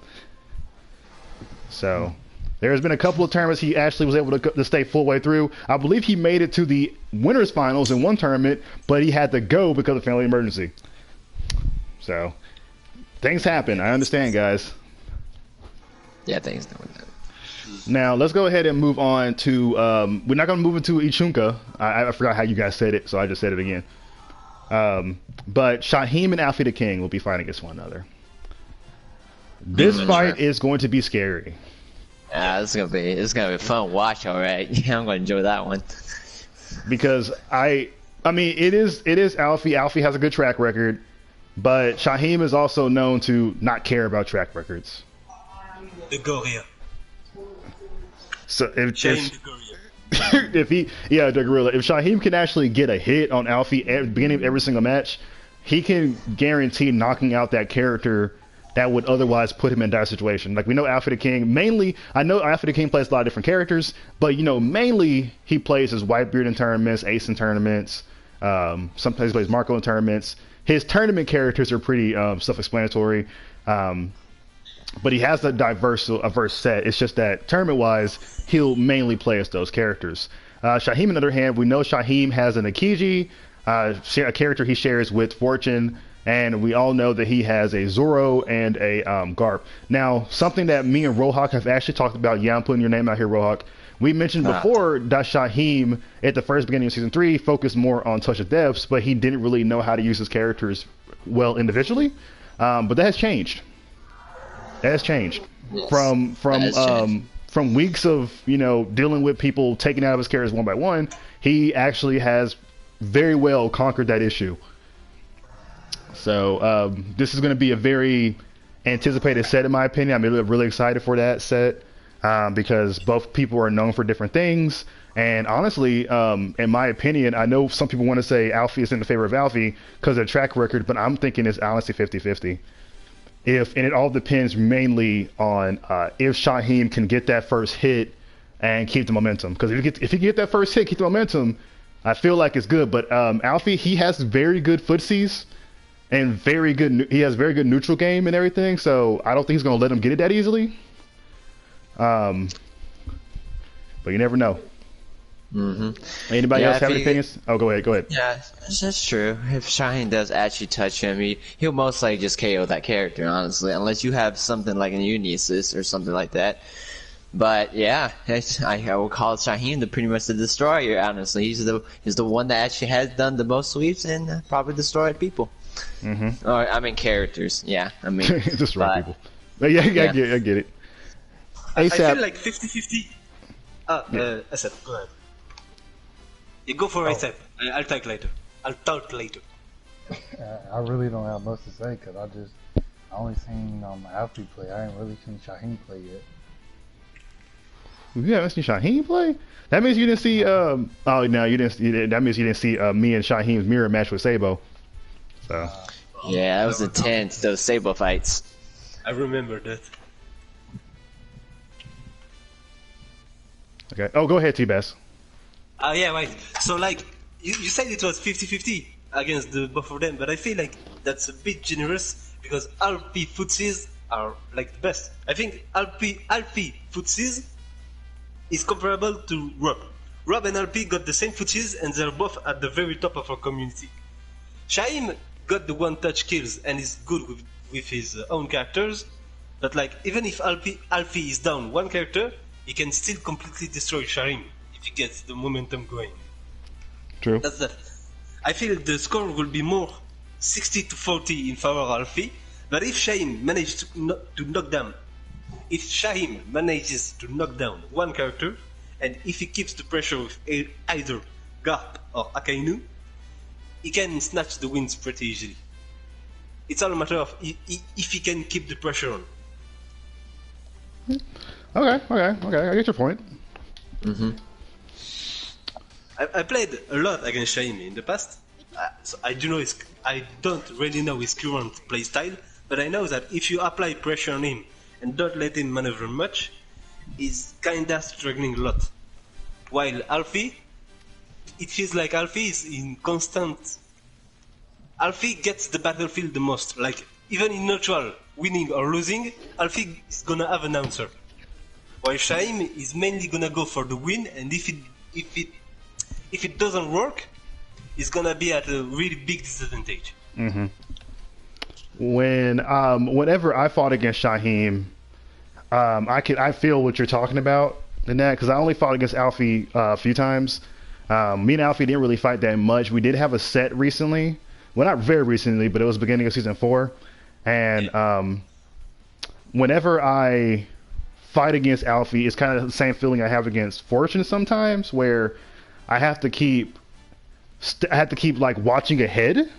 So There's been a couple of tournaments he actually was able to stay full way through. I believe he made it to the winners finals in one tournament, but he had to go because of family emergency. So things happen. I understand, guys. Yeah, things don't. Now let's go ahead and move on to. We're not going to move into Ichunka. I forgot how you guys said it, so I just said it again. But Shaheem and Alfie the King will be fighting against one another. This fight is going to be scary. Yeah, it's gonna be a fun watch. All right, yeah, I'm gonna enjoy that one. Because I mean, it is Alfie. Alfie has a good track record, but Shaheem is also known to not care about track records. The Gorilla. So if Shaheem the Gorilla. the gorilla. If Shaheem can actually get a hit on Alfie at the beginning of every single match, he can guarantee knocking out that character that would otherwise put him in dire situation. Like we know Alfie the King, mainly, I know Alfie the King plays a lot of different characters, but mainly he plays as Whitebeard in tournaments, Ace in tournaments, sometimes he plays Marco in tournaments. His tournament characters are pretty self-explanatory, but he has a diverse set. It's just that tournament-wise, he'll mainly play as those characters. Shaheem, on the other hand, we know Shaheem has an Akiji, a character he shares with Fortune, and we all know that he has a Zoro and a Garp. Now, something that me and Rohawk have actually talked about, I'm putting your name out here, Rohawk. We mentioned before that Shaheem, at the first beginning of Season 3, focused more on Touch of Depths, but he didn't really know how to use his characters well individually. But that has changed. That has changed. Yes, From weeks of, dealing with people taking out of his characters one by one, he actually has very well conquered that issue. So this is going to be a very anticipated set, in my opinion. I'm really excited for that set because both people are known for different things. And honestly, in my opinion, I know some people want to say Alfie is in the favor of Alfie because of their track record, but I'm thinking it's honestly 50-50. And it all depends mainly on if Shaheem can get that first hit and keep the momentum. Because if he can get that first hit, keep the momentum, I feel like it's good. But Alfie, he has very good footsies. And he has very good neutral game and everything, so I don't think he's going to let him get it that easily. But you never know. Mm-hmm. Anybody else have any opinions? Oh, go ahead. Yeah, that's true. If Shaheem does actually touch him, he'll most likely just KO that character, honestly, unless you have something like an Uni assist or something like that. But yeah, I will call Shaheem pretty much the destroyer, honestly. He's the one that actually has done the most sweeps and probably destroyed people. Mm-hmm. Or I mean characters. Yeah, I mean destroy people. But yeah, I get it. I feel like 50-50. Asad, go ahead. You go for ASAP. I'll talk later. I really don't have much to say because I only seen Alfie play. I ain't really seen Shaheem play yet. You haven't seen Shaheem play? That means you didn't see. That means you didn't see me and Shaheem's mirror match with Sabo. So. Yeah, that was intense. Those Sabo fights. I remember that. Okay. Oh, go ahead, T-Bass. Yeah, right. So, like, you said it was 50-50 against the both of them, but I feel like that's a bit generous because Alpi footsies are, like, the best. I think Alpi footsies is comparable to Rob. Rob and Alpi got the same footsies and they're both at the very top of our community. Shaheem got the one-touch kills and is good with his own characters, but, like, even if Alpi is down one character, he can still completely destroy Shaheem if he gets the momentum going. True. That's that. I feel the score will be more 60-40 in favor of Alfie, but if Shaheem manages to knock down one character, and if he keeps the pressure with either Garp or Akainu, he can snatch the wins pretty easily. It's all a matter of if he can keep the pressure on. Okay. I get your point. Mm-hmm. I played a lot against Shaheem in the past, so I don't really know his current playstyle, but I know that if you apply pressure on him and don't let him maneuver much, he's kinda struggling a lot. While Alfie, it feels like Alfie is in constant. Alfie gets the battlefield the most. Like, even in neutral, winning or losing, Alfie is gonna have an answer. while Shaim is mainly gonna go for the win, and if it doesn't work, it's gonna be at a really big disadvantage. Mm-hmm. Whenever I fought against Shaheem, I feel what you're talking about in that, because I only fought against Alfie a few times. Me and Alfie didn't really fight that much. We did have a set recently. Well, not very recently, but it was beginning of season 4. And whenever I fight against Alfie, it's kind of the same feeling I have against Fortune sometimes, where I have to keep like watching ahead.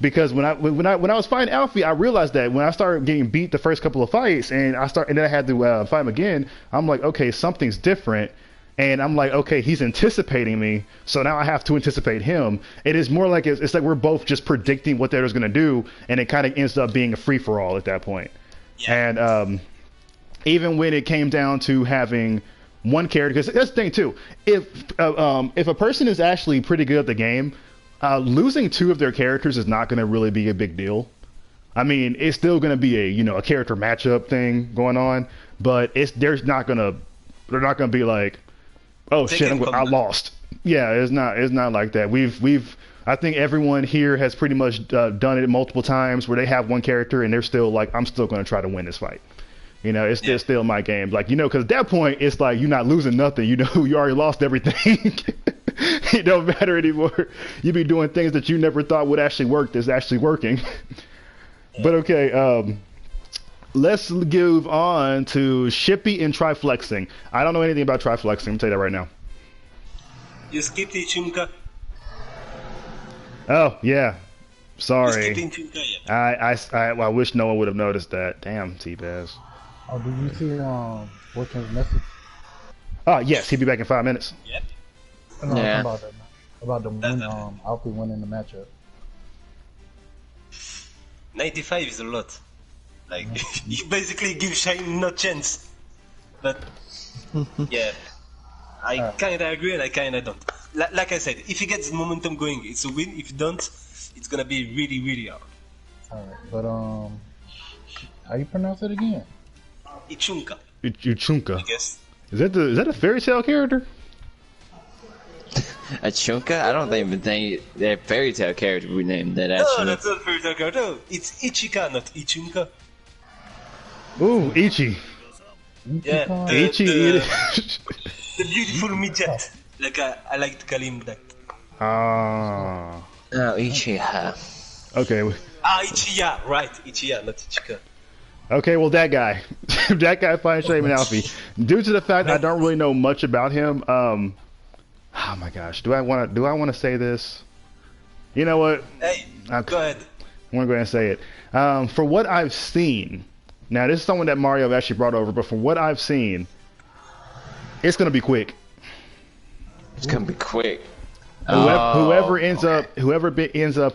Because when I was fighting Alfie, I realized that when I started getting beat the first couple of fights, and then I had to fight him again, I'm like, okay, something's different. And I'm like, okay, he's anticipating me, so now I have to anticipate him. It is more like it's like we're both just predicting what the other's going to do, and it kind of ends up being a free-for-all at that point. Yeah. And even when it came down to having one character, because that's the thing too, if a person is actually pretty good at the game, losing 2 of their characters is not going to really be a big deal. I mean, it's still going to be a character matchup thing going on, but they're not going to be like, oh shit, I lost. Yeah, it's not like that. I think everyone here has pretty much done it multiple times where they have one character and they're still like, I'm still going to try to win this fight. It's still my game. Like, because at that point it's like you're not losing nothing. You already lost everything. It don't matter anymore. You be doing things that you never thought would actually work that's actually working. But okay, let's move on to Shippy and Triflexing. I don't know anything about Triflexing. I'm tell you that right now. You skipped Ichunka. Oh yeah, sorry. You skipped Ichunka, yeah. I wish no one would have noticed that. Damn, T-Baz. Oh, did you see Fortune's message? Oh yes, he'll be back in 5 minutes. Yep. No, Yeah. About the win, Alfie winning the matchup. 95 is a lot. Like, you basically give Shine no chance. But, yeah. I kinda agree and I kinda don't. Like I said, if he gets momentum going, it's a win. If you don't, it's gonna be really, really hard. Alright, but how you pronounce it again? Ichunka. Ichunka. I guess. Is that a fairy tale character? A Chunka? I don't even think that fairy tale character we named that actually. No, that's not fairy tale character. No, it's Ichika, not Ichunka. Ooh, Ichi. Yeah, Ichi. the beautiful midget. Like I like to call him that. Ah. Oh, Ichiha. Okay. Ichiya, right? Ichiya, not Ichika. Okay, well that guy, that guy fighting Shaman Alfie. Due to the fact I don't really know much about him, oh my gosh, do I want to say this? You know what? Hey, go ahead. I'm gonna go ahead and say it. For what I've seen, now this is someone that Mario actually brought over, but from what I've seen, it's gonna be quick. It's gonna be quick. Whoever ends up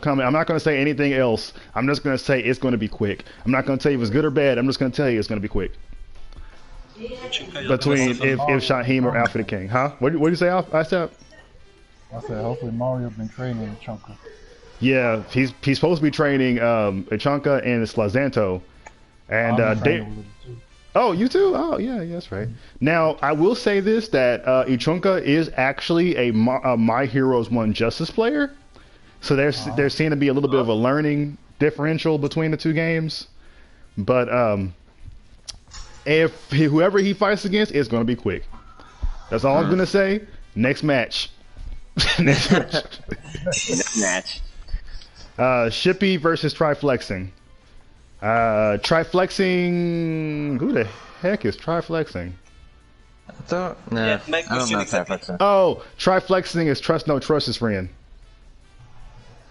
coming, I'm not going to say anything else. I'm just going to say it's going to be quick. I'm not going to tell you if it's good or bad. I'm just going to tell you it's going to be quick. Between if Shaheem or Alpha the King, huh? What did you say, Alpha? I said hopefully Mario been training Chunka. Yeah, he's supposed to be training Chunka and Slazanto, and Oh, you too? Oh, yeah, that's right. Now, I will say this, that Ichunka is actually a My Heroes 1 Justice player. So there seems to be a little bit of a learning differential between the two games. But whoever he fights against, it's going to be quick. That's all I'm going to say. Next match. Next match. Shippy versus Triflexing. Triflexing. Who the heck is Triflexing? I don't know Triflexing. Oh, Triflexing is Trust No Trust His Friend.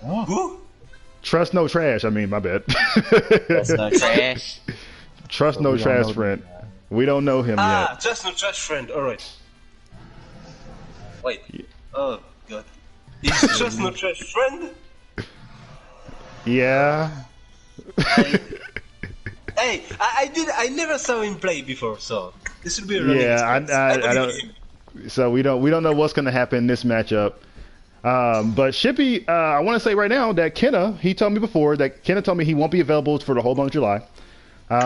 Oh. Who? Trust No Trash. I mean, my bad. Trust No Trash. Trust No Trash Friend. We don't know him yet. Trust No Trash Friend. All right. Wait. Oh God. Is Trust No Trash Friend? Yeah. I never saw him play before, so this will be a running experience. I don't. So we don't know what's going to happen in this matchup. But Shippy, I want to say right now that Kenna told me he won't be available for the whole month of July.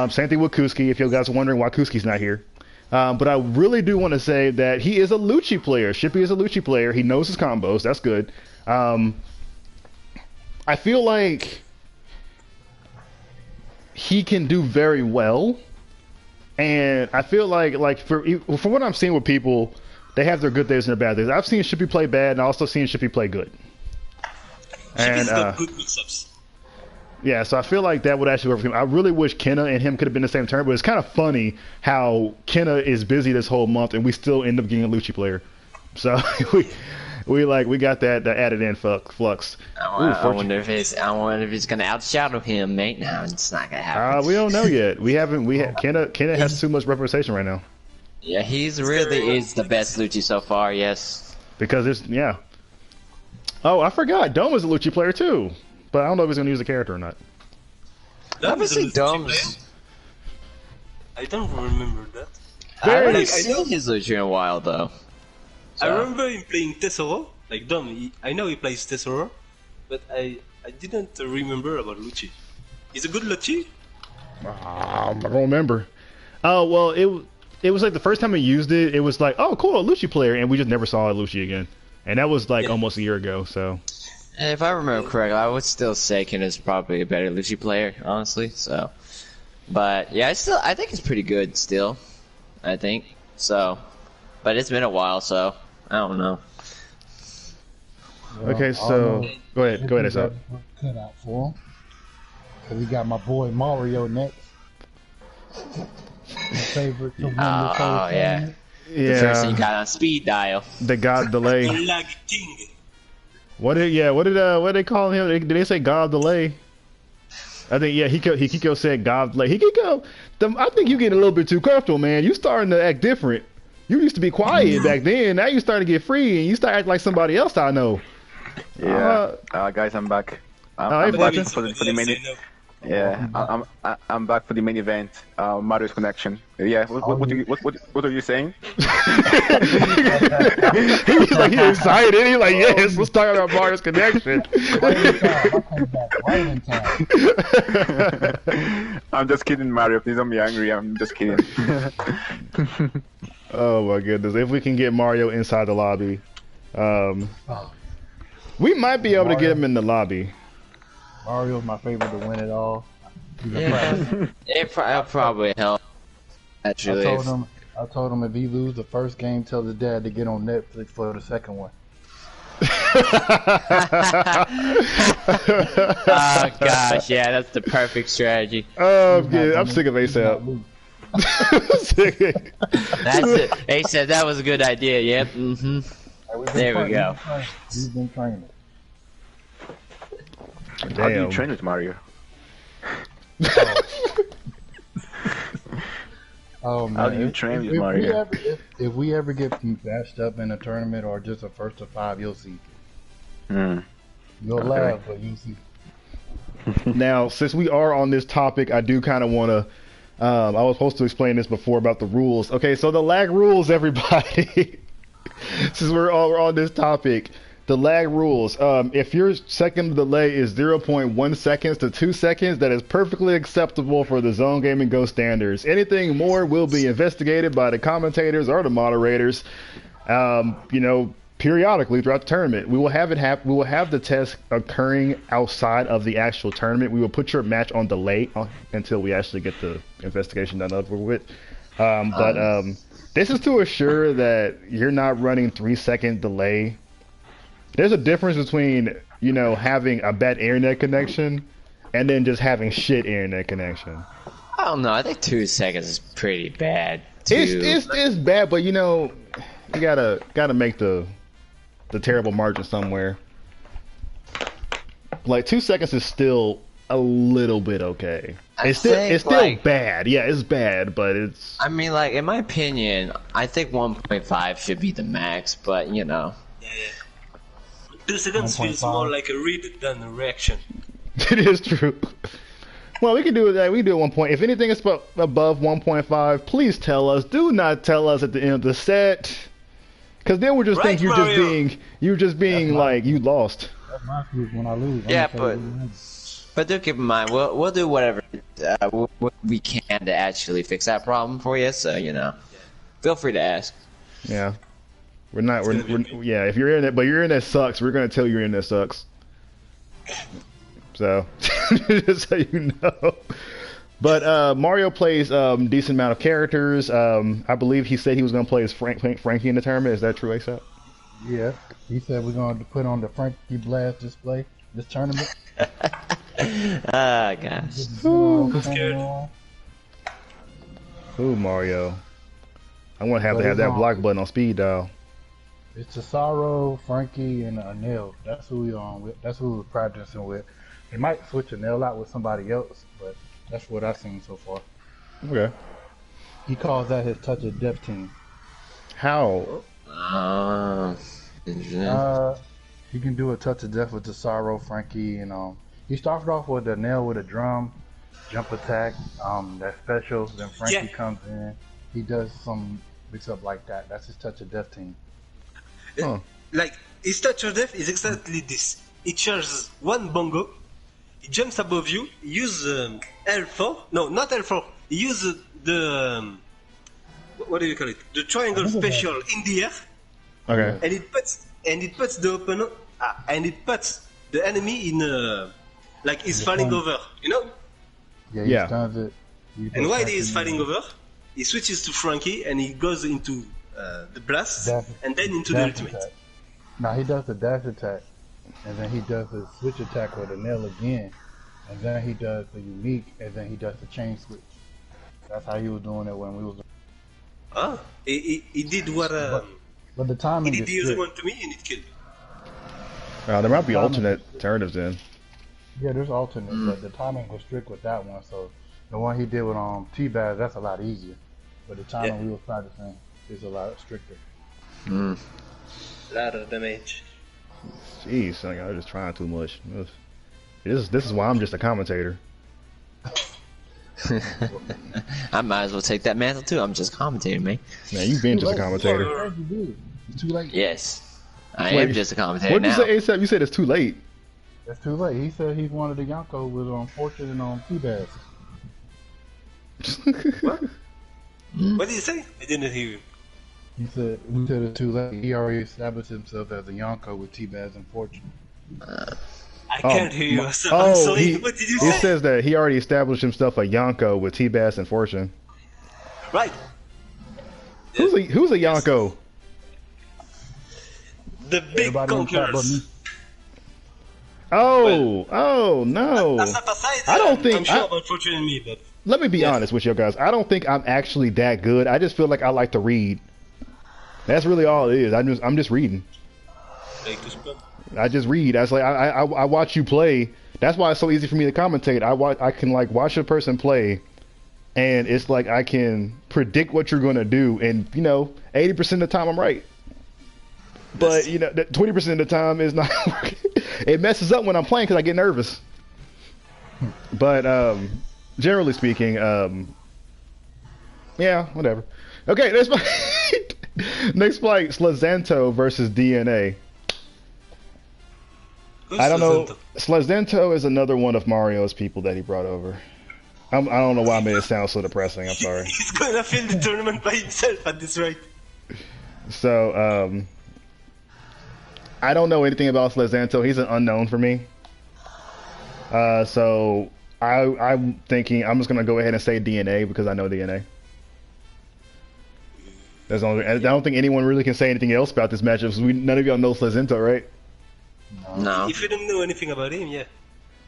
Same thing with Kuski. If you guys are wondering why Kuski's not here, But I really do want to say that he is a Lucci player. Shippy is a Lucci player. He knows his combos. That's good. I feel like he can do very well. And I feel like for what I'm seeing with people, they have their good days and their bad days. I've seen Shippy play bad, and I've also seen Shippy play good. Shippy's got good mix-ups. Yeah, so I feel like that would actually work for him. I really wish Kenna and him could have been the same turn, but it's kind of funny how Kenna is busy this whole month, and we still end up getting a Lucci player. So we got that added in flux. I wonder if it's gonna outshadow him, mate. No, it's not gonna happen. We don't know yet. Kenna has too much representation right now. Yeah, he's really is the best Lucci so far. Yes. Because there's Oh, I forgot. Dome is a Lucci player too. But I don't know if he's going to use the character or not. Obviously, Dome's... I don't remember that. I haven't seen his Lucci in a while, though. So. I remember him playing Tesoro. Like Dom, I know he plays Tesoro, but I didn't remember about Lucci. Is a good Lucci? I don't remember. Oh, well, it was like the first time I used it, it was like, oh, cool, a Lucci player, and we just never saw a Lucci again. And that was like almost a year ago, so... If I remember correctly, I would still say Ken is probably a better Lucci player, honestly. So, but yeah, I think it's pretty good still. I think so, but it's been a while, so I don't know. Well, okay, so go ahead, Asap. Cut out for him, cause we got my boy Mario next. My favorite. Yeah. The first thing you got on speed dial. The God delay. What did they call him? Did they say God delay? I think Hiko said God delay. Hiko, I think you getting a little bit too comfortable, man. You starting to act different. You used to be quiet back then. Now you starting to get free and you start acting like somebody else I know. Yeah, guys, I'm back. I'm back for the main. Yeah, I'm back for the main event. Mario's connection. Yeah, what are you saying? He's like, he's excited. He's like, yes, let's talk about Mario's connection. I'm just kidding, Mario. Please don't be angry. I'm just kidding. Oh my goodness! If we can get Mario inside the lobby, we might be able to get him in the lobby. Mario's my favorite to win it all. Yeah, it'll probably help. Actually, I told him if he lose the first game, tell his dad to get on Netflix for the second one. Oh gosh, yeah, that's the perfect strategy. Oh, yeah, I'm sick of ASAP. That's it. ASAP, that was a good idea. Yep. There we go. He's been training. Damn. How do you train with Mario? Oh man! How do you train with Mario? If we ever get matched up in a tournament or just a first to 5, you'll see. You'll laugh, but you'll see. Now, since we are on this topic, I do kind of want to. I was supposed to explain this before about the rules. Okay, so the lag rules, everybody. Since we're on this topic. The lag rules. If your second delay is 0.1 seconds to 2 seconds, that is perfectly acceptable for the Zone Gaming Go standards. Anything more will be investigated by the commentators or the moderators. Periodically throughout the tournament. We will have we will have the test occurring outside of the actual tournament. We will put your match on delay until we actually get the investigation done over with. This is to assure that you're not running 3-second delay. There's a difference between, having a bad internet connection and then just having shit internet connection. I don't know. I think 2 seconds is pretty bad. It's bad, but you gotta make the terrible margin somewhere. Like 2 seconds is still a little bit okay. It's still bad. Yeah, it's bad, but it's. I mean, like in my opinion, I think 1.5 should be the max, but Yeah. 2 seconds feels more like a read than a reaction. It is true. Well, we can do that. We can do it 1 point. If anything is above 1.5, please tell us. Do not tell us at the end of the set, because then we'll just think you're just being like you lost. That's my proof when I lose. Yeah, but do keep in mind, we'll do whatever what we can to actually fix that problem for you. So Feel free to ask. Yeah. We're not. Yeah. If your internet, but your internet sucks, we're gonna tell your internet sucks. So, just so you know. But Mario plays decent amount of characters. I believe he said he was gonna play as Frankie in the tournament. Is that true, ASAP? Yeah. He said we're going to put on the Frankie Blast display this tournament. Ah, gosh. Ooh, Mario. I want to have that block button on speed dial. It's Cesaro, Frankie, and Anil. That's who we on with. That's who we're practicing with. He might switch Anil out with somebody else, but that's what I've seen so far. Okay. He calls that his touch of death team. How? He can do a touch of death with Cesaro, Frankie, and he started off with Anil with a drum, jump attack, that special. Then Frankie comes in. He does some mix up like that. That's his touch of death team. Huh. Like, his touch of death is exactly this. He charges one bongo, he jumps above you, he uses L4. No, not L4. He uses the what do you call it? The triangle special in the air. Okay. And it puts the opponent and it puts the enemy in like he's falling over, you know? Yeah, he stuns it. And while he is falling over, he switches to Frankie and he goes into the blast and then into the ultimate. Attack. Now he does the dash attack, and then he does the switch attack with a nail again, and then he does the unique, and then he does the chain switch. That's how he was doing it when we was. Oh, he did what? But the timing. He did the other one to me and it killed me. There might be alternate alternatives then. Yeah, there's alternate, but the timing was strict with that one. So the one he did with T-Baz, that's a lot easier. But the timing we were practicing is a lot stricter. A lot of damage. Jeez, I'm just trying too much. This is why I'm just a commentator. I might as well take that mantle too. I'm just commentating, man. Man, you've been just a commentator. It's too late. Yes, I am just a commentator what now. What did you say, ASAP? You said it's too late. It's too late. He said he wanted the Yonko with Fortune and T-Baz. What? What did you say? I didn't hear you. He said it's too late. He already established himself as a Yonko with T-Baz and Fortune. I can't hear you. So I'm sorry. What did you say? He says that he already established himself a Yonko with T-Bass and Fortune. Right. Who's a Yonko? The big conquerors. Oh no! I don't think. I'm sure about Fortune and me, but let me be honest with you guys. I don't think I'm actually that good. I just feel like I like to read. That's really all it is. I'm just reading. I just read. I watch you play. That's why it's so easy for me to commentate. I can like watch a person play, and it's like I can predict what you're gonna do, and 80% of the time I'm right. But 20% of the time is not working. It messes up when I'm playing because I get nervous. But generally speaking, yeah, whatever. Okay, next fight, Slazento versus DNA. I don't know. Slazento is another one of Mario's people that he brought over. I don't know why I made it sound so depressing. I'm sorry. He's gonna fill the tournament by himself at this rate. So, I don't know anything about Slazento. He's an unknown for me. So I'm thinking I'm just gonna go ahead and say DNA because I know DNA. I don't think anyone really can say anything else about this matchup. None of y'all know Slazento, right? No. If you don't know anything about him, yeah.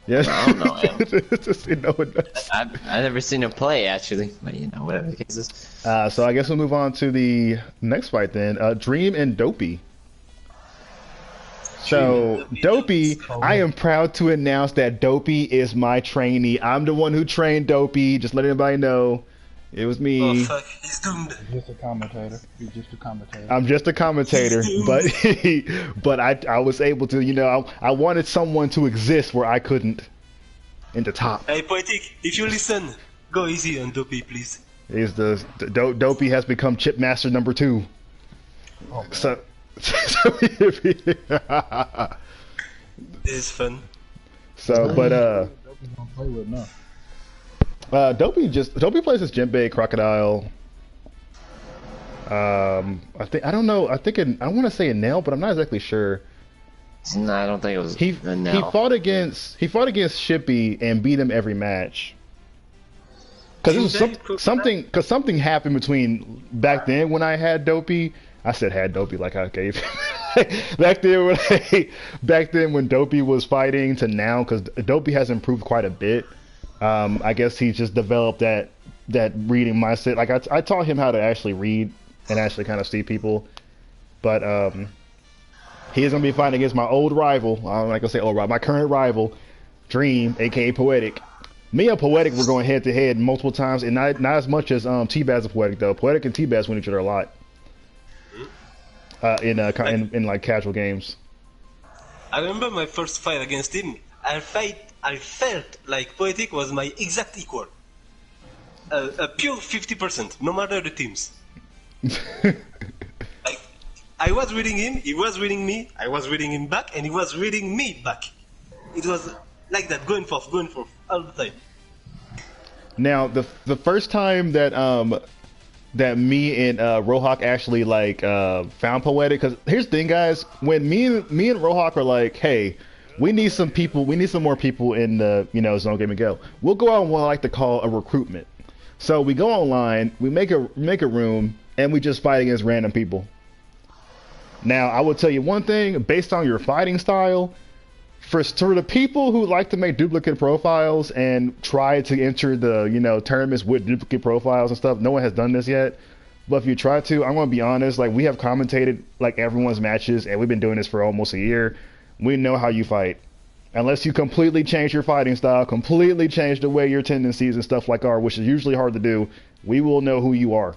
Yes. I don't know him. Just, I've never seen him play actually, but whatever the case is. So I guess we'll move on to the next fight then. Dream and Dopey. So Dopey, I am proud to announce that Dopey is my trainee. I'm the one who trained Dopey. Just let everybody know. It was me. Oh fuck, he's doomed. He's just a commentator. I'm just a commentator, but I was able to, I wanted someone to exist where I couldn't. In the top. Hey Poetic, if you listen, go easy on Dopey, please. Dopey has become Chipmaster number 2. Oh, so this is fun. So, but Dopey's gonna play with enough. Dopey plays as Jinbei Crocodile. I don't know. I want to say a nail, but I'm not exactly sure. No, I don't think it was He a no. he fought against Shippy and beat him every match. Because something happened between back then when I had Dopey. I said had Dopey like I gave. back then when Dopey was fighting to now, because Dopey has improved quite a bit. I guess he just developed that reading mindset. Like I taught him how to actually read and actually kind of see people. But he is gonna be fighting against my old rival. I'm not gonna say old rival, my current rival, Dream, aka Poetic. Me and Poetic were going head to head multiple times, and not as much as T-Baz and Poetic though. Poetic and T-Baz win each other a lot. In like casual games. I remember my first fight against him. I felt like Poetic was my exact equal. A pure 50%, no matter the teams. Like, I was reading him, he was reading me, I was reading him back, and he was reading me back. It was like that, going forth, all the time. Now, the first time that that me and Rohawk actually like found Poetic, because here's the thing, guys, when me and Rohawk are like, hey, we need some more people in the Zone Game and Go. We'll go out on what I like to call a recruitment. So we go online, we make a room, and we just fight against random people. Now, I will tell you one thing, based on your fighting style, for the people who like to make duplicate profiles and try to enter the tournaments with duplicate profiles and stuff, no one has done this yet. But if you try to, I'm gonna be honest, like we have commentated like everyone's matches, and we've been doing this for almost a year. We know how you fight. Unless you completely change your fighting style, completely change the way your tendencies and stuff like are, which is usually hard to do, we will know who you are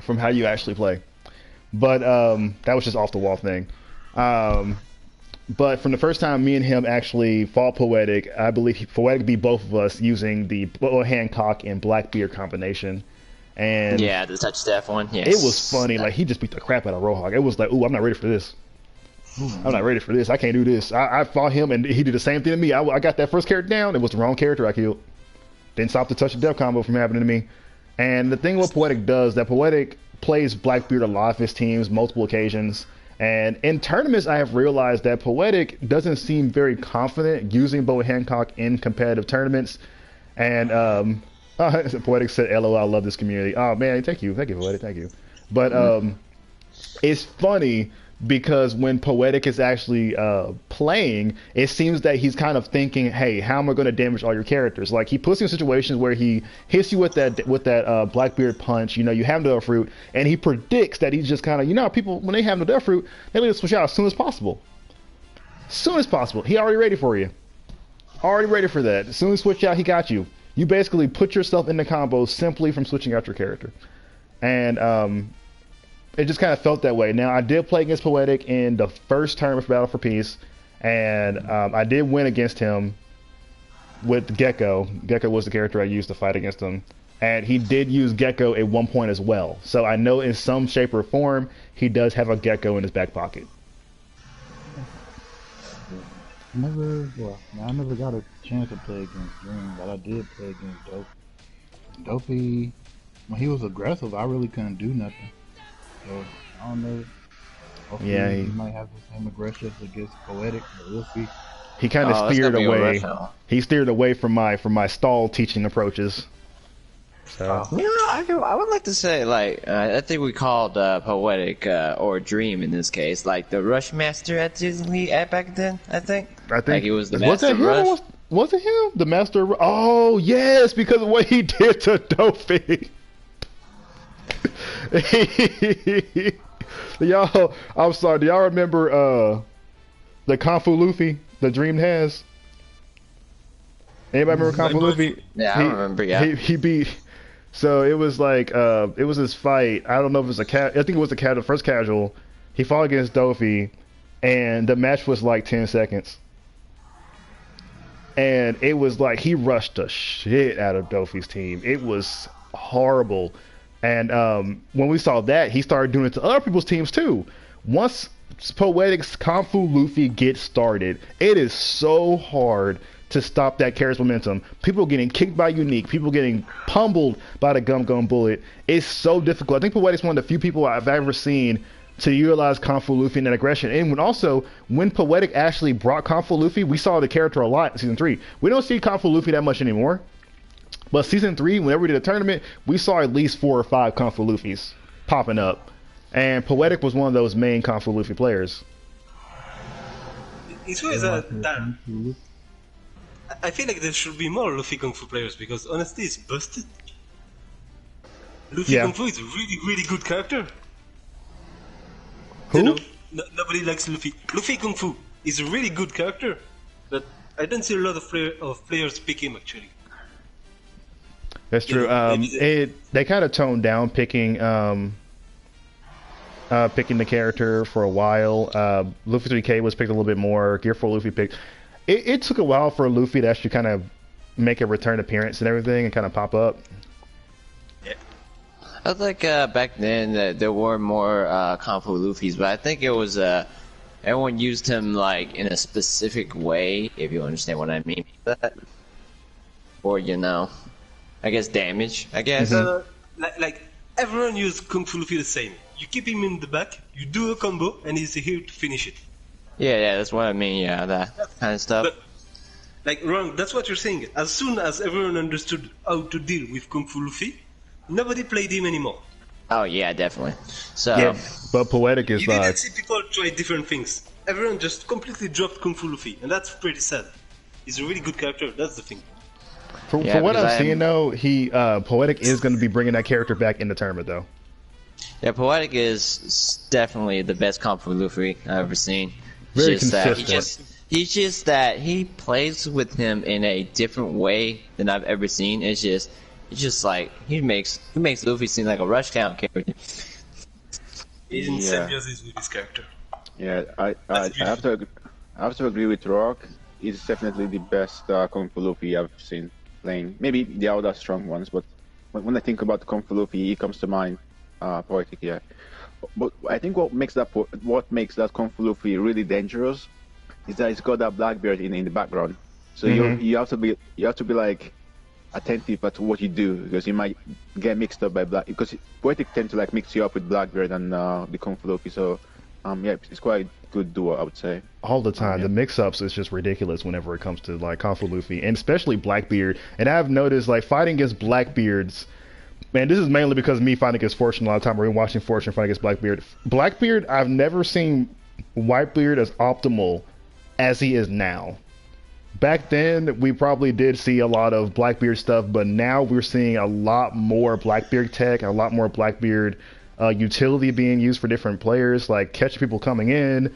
from how you actually play. But that was just off the wall thing. But from the first time me and him actually fought Poetic, I believe Poetic beat both of us using the Hancock and Blackbeard combination. And yeah, the touch staff one. Yes. It was funny. Like he just beat the crap out of Rohawk. It was like, ooh, I'm not ready for this. I'm not ready for this. I can't do this. I fought him and he did the same thing to me. I got that first character down. It was the wrong character I killed. Didn't stop the touch of death combo from happening to me. And the thing what Poetic does, that Poetic plays Blackbeard a lot of his teams, multiple occasions. And in tournaments, I have realized that Poetic doesn't seem very confident using Bo Hancock in competitive tournaments. And Poetic said, "LOL, I love this community." Oh man, thank you, Poetic, thank you. But it's funny because when Poetic is actually playing, it seems that he's kind of thinking, "Hey, how am I going to damage all your characters?" Like he puts you in situations where he hits you with that Blackbeard punch. You have no death fruit, and he predicts that he's just kind of people when they have no death fruit, they let it switch out as soon as possible. As soon as possible, he already ready for you. Already ready for that. As soon as you switch out, he got you. You basically put yourself in the combo simply from switching out your character, and it just kind of felt that way. Now, I did play against Poetic in the first tournament for Battle for Peace, and I did win against him with Gecko. Gecko was the character I used to fight against him, and he did use Gecko at one point as well. So I know in some shape or form, he does have a Gecko in his back pocket. I never got a chance to play against Dream, but I did play against Dopey. Dopey, when he was aggressive, I really couldn't do nothing. So, I don't know. Hopefully he might have the same aggression against Poetic, but we'll see. He kind of steered away. He steered away from my stall teaching approaches. So I would like to say, like, I think we called Poetic or Dream in this case, like the Rush Master at Disney back then. I think like he was the Master Rush. Was it him? The Master? Oh yes, because of what he did to Dopey. Y'all, I'm sorry. Do y'all remember the Kung Fu Luffy that Dream has? Anybody remember Kung Fu Luffy? Yeah, I remember. Yeah, he beat. So it was like it was his fight. I don't know if it was I think it was the first casual. He fought against Dopey, and the match was like 10 seconds. And it was like he rushed the shit out of Dopey's team. It was horrible. And when we saw that, he started doing it to other people's teams too. Once Poetic's Kung Fu Luffy gets started, it is so hard to stop that character's momentum. People getting kicked by Unique, people getting pummeled by the Gum Gum Bullet. It's so difficult. I think Poetic's one of the few people I've ever seen to utilize Kung Fu Luffy and that aggression. And when Poetic actually brought Kung Fu Luffy, we saw the character a lot in Season 3. We don't see Kung Fu Luffy that much anymore. But Season 3, whenever we did a tournament, we saw at least 4 or 5 Kung Fu Luffys popping up. And Poetic was one of those main Kung Fu Luffy players. It's always that. I feel like there should be more Luffy Kung Fu players because honestly, it's busted. Luffy Kung Fu is a really, really good character. Who? You know, nobody likes Luffy. Luffy Kung Fu is a really good character, but I don't see a lot of players pick him actually. That's true. They kind of toned down picking the character for a while. Luffy 3K was picked a little bit more. Gear 4 Luffy picked. It took a while for Luffy to actually kind of make a return appearance and everything and kind of pop up. Yeah. I think back then there were more Kung Fu Luffys, but I think it was everyone used him like in a specific way, if you understand what I mean. Or I guess damage. I guess. Like everyone used Kung Fu Luffy the same. You keep him in the back, you do a combo, and he's here to finish it. Yeah, that's what I mean. Yeah, that kind of stuff. But, like, wrong. That's what you're saying. As soon as everyone understood how to deal with Kung Fu Luffy, nobody played him anymore. Oh yeah, definitely. So. Yeah, but Poetic is you didn't see people try different things. Everyone just completely dropped Kung Fu Luffy, and that's pretty sad. He's a really good character. That's the thing. For what I'm seeing, though, Poetic is going to be bringing that character back in the tournament, though. Yeah, Poetic is definitely the best Kung Fu Luffy I've ever seen. Very consistent. He's just that he plays with him in a different way than I've ever seen. It's just like he makes Luffy seem like a rush count character. He's in symbiosis with his character. Yeah, I have to agree with Rock. He's definitely the best Kung Fu Luffy I've seen playing. Maybe the other strong ones, but when I think about Kung Fu Luffy, he comes to mind. Poetic, yeah. But I think what makes that Kung Fu Luffy really dangerous is that he's got that Blackbeard in the background. So you have to be like attentive at what you do because you might get mixed up by because Poetic tends to like mix you up with Blackbeard and the Kung Fu Luffy. So yeah, it's quite a good duo, I would say. All the time, the mix-ups is just ridiculous whenever it comes to like Kung Fu Luffy and especially Blackbeard. And I've noticed like fighting against Blackbeards. Man, this is mainly because of me fighting against Fortune a lot of time. We're watching Fortune fight against Blackbeard. Blackbeard, I've never seen Whitebeard as optimal as he is now. Back then, we probably did see a lot of Blackbeard stuff, but now we're seeing a lot more Blackbeard tech, a lot more Blackbeard utility being used for different players, like catching people coming in,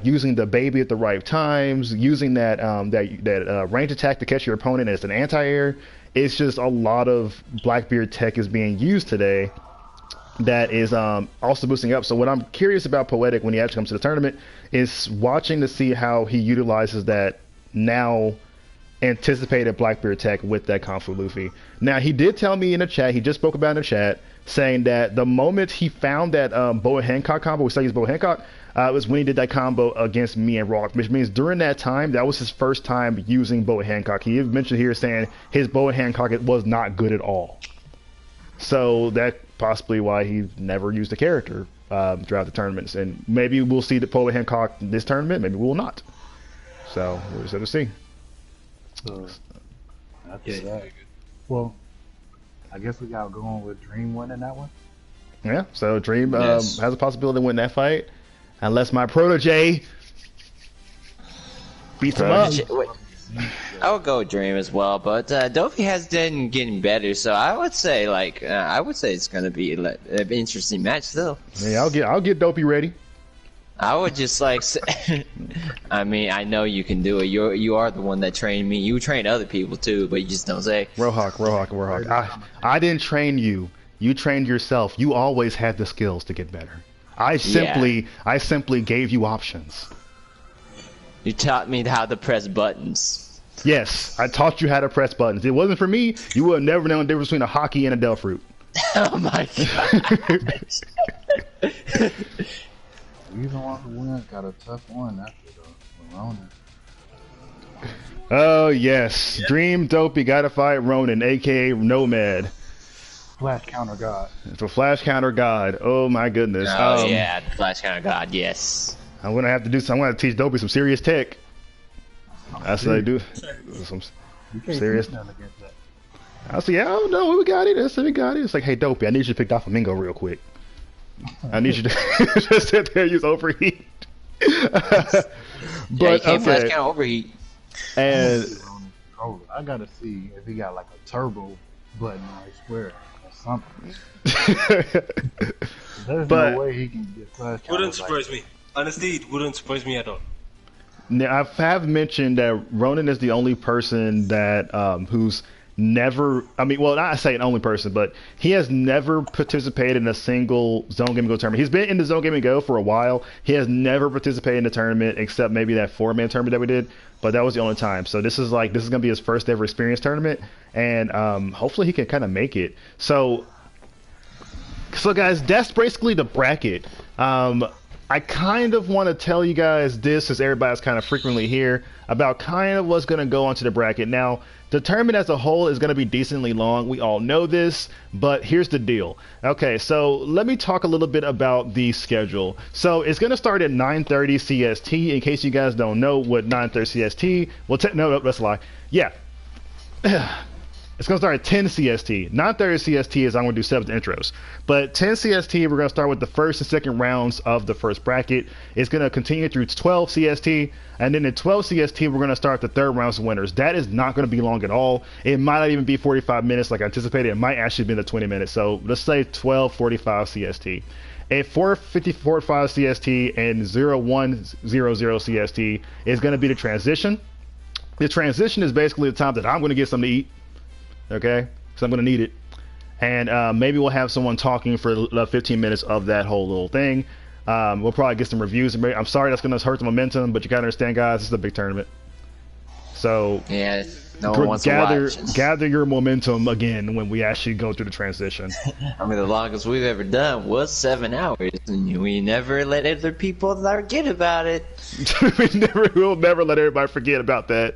using the baby at the right times, using that range attack to catch your opponent as an anti-air. It's just a lot of Blackbeard tech is being used today that is also boosting up. So what I'm curious about Poetic when he actually comes to the tournament is watching to see how he utilizes that now anticipated Blackbeard tech with that Kung Fu Luffy. Now, he did tell me in the chat, he just spoke about in the chat, saying that the moment he found that Boa Hancock combo, we studied Boa Hancock, was when he did that combo against me and Rock, which means during that time, that was his first time using Boa Hancock. He even mentioned here saying his Boa Hancock was not good at all. So that's possibly why he never used the character throughout the tournaments. And maybe we'll see the Boa Hancock this tournament, maybe we will not. So we'll just have to see. So after that, well, I guess we got going with Dream winning that one. Yeah, so Dream has a possibility to win that fight. Unless my protege beats him up. I would go with Dream as well, but Dofi has been getting better, so I would say it's gonna be an interesting match still. Yeah, I'll get Dopey ready. I would just like say, I mean, I know you can do it. You are the one that trained me. You train other people too, but you just don't say. Rohawk. I didn't train you. You trained yourself. You always had the skills to get better. I simply gave you options. You taught me how to press buttons. Yes, I taught you how to press buttons. If it wasn't for me, you would have never known the difference between a hockey and a Del Fruit. Oh my god. Even one who wins got a tough one after the Corona. Oh yes, Dream Dopey gotta fight Ronin, aka Nomad. Flash counter god. For Flash Counter God. Oh my goodness. Oh yeah, Flash Counter God, yes. I'm gonna have to do some. I'm gonna teach Dopey some serious tech. That's what I do. Some You can't serious. do nothing against that. I say, yeah, oh no, we got it. We got it. It's like, hey, Dopey, I need you to pick Doflamingo real quick. I need you to just sit there and use overheat. But Yeah, you can't Flash okay. Counter overheat. And Oh, I gotta see if he got like a turbo button on his square or something. There's But- no way he can get flash counter. Wouldn't surprise me. Honestly, it wouldn't surprise me at all. now, I have mentioned that Ronan is the only person that who's never. I mean, well, not say an only person, but he has never participated in a single Zone Gaming Go tournament. He's been in the Zone Gaming Go for a while. He has never participated in a tournament except maybe that 4-man tournament that we did, but that was the only time. So this is gonna be his first ever experience tournament, and hopefully he can kind of make it. So guys, that's basically the bracket. I kind of want to tell you guys this, as everybody's kind of frequently here, about kind of what's going to go onto the bracket. Now, the tournament as a whole is going to be decently long. We all know this, but here's the deal. Okay, so let me talk a little bit about the schedule. So it's going to start at 9:30 CST. In case you guys don't know what 9:30 CST, well, no, that's a lie. Yeah. It's going to start at 10 CST. 9:30 CST is I'm going to do subs and intros. But 10 CST, we're going to start with the first and second rounds of the first bracket. It's going to continue through 12 CST. And then at 12 CST, we're going to start the third rounds of winners. That is not going to be long at all. It might not even be 45 minutes like I anticipated. It might actually be the 20 minutes. So let's say 12:45 CST. At 4:54 CST and 01:00 CST is going to be the transition. The transition is basically the time that I'm going to get something to eat. Okay, so I'm going to need it. And maybe we'll have someone talking for 15 minutes of that whole little thing. We'll probably get some reviews. I'm sorry that's going to hurt the momentum, but you got to understand, guys, this is a big tournament. So Yeah, no one wants to watch. gather your momentum again when we actually go through the transition. I mean, the longest we've ever done was 7 hours, and we never let other people forget about it. We'll never let everybody forget about that.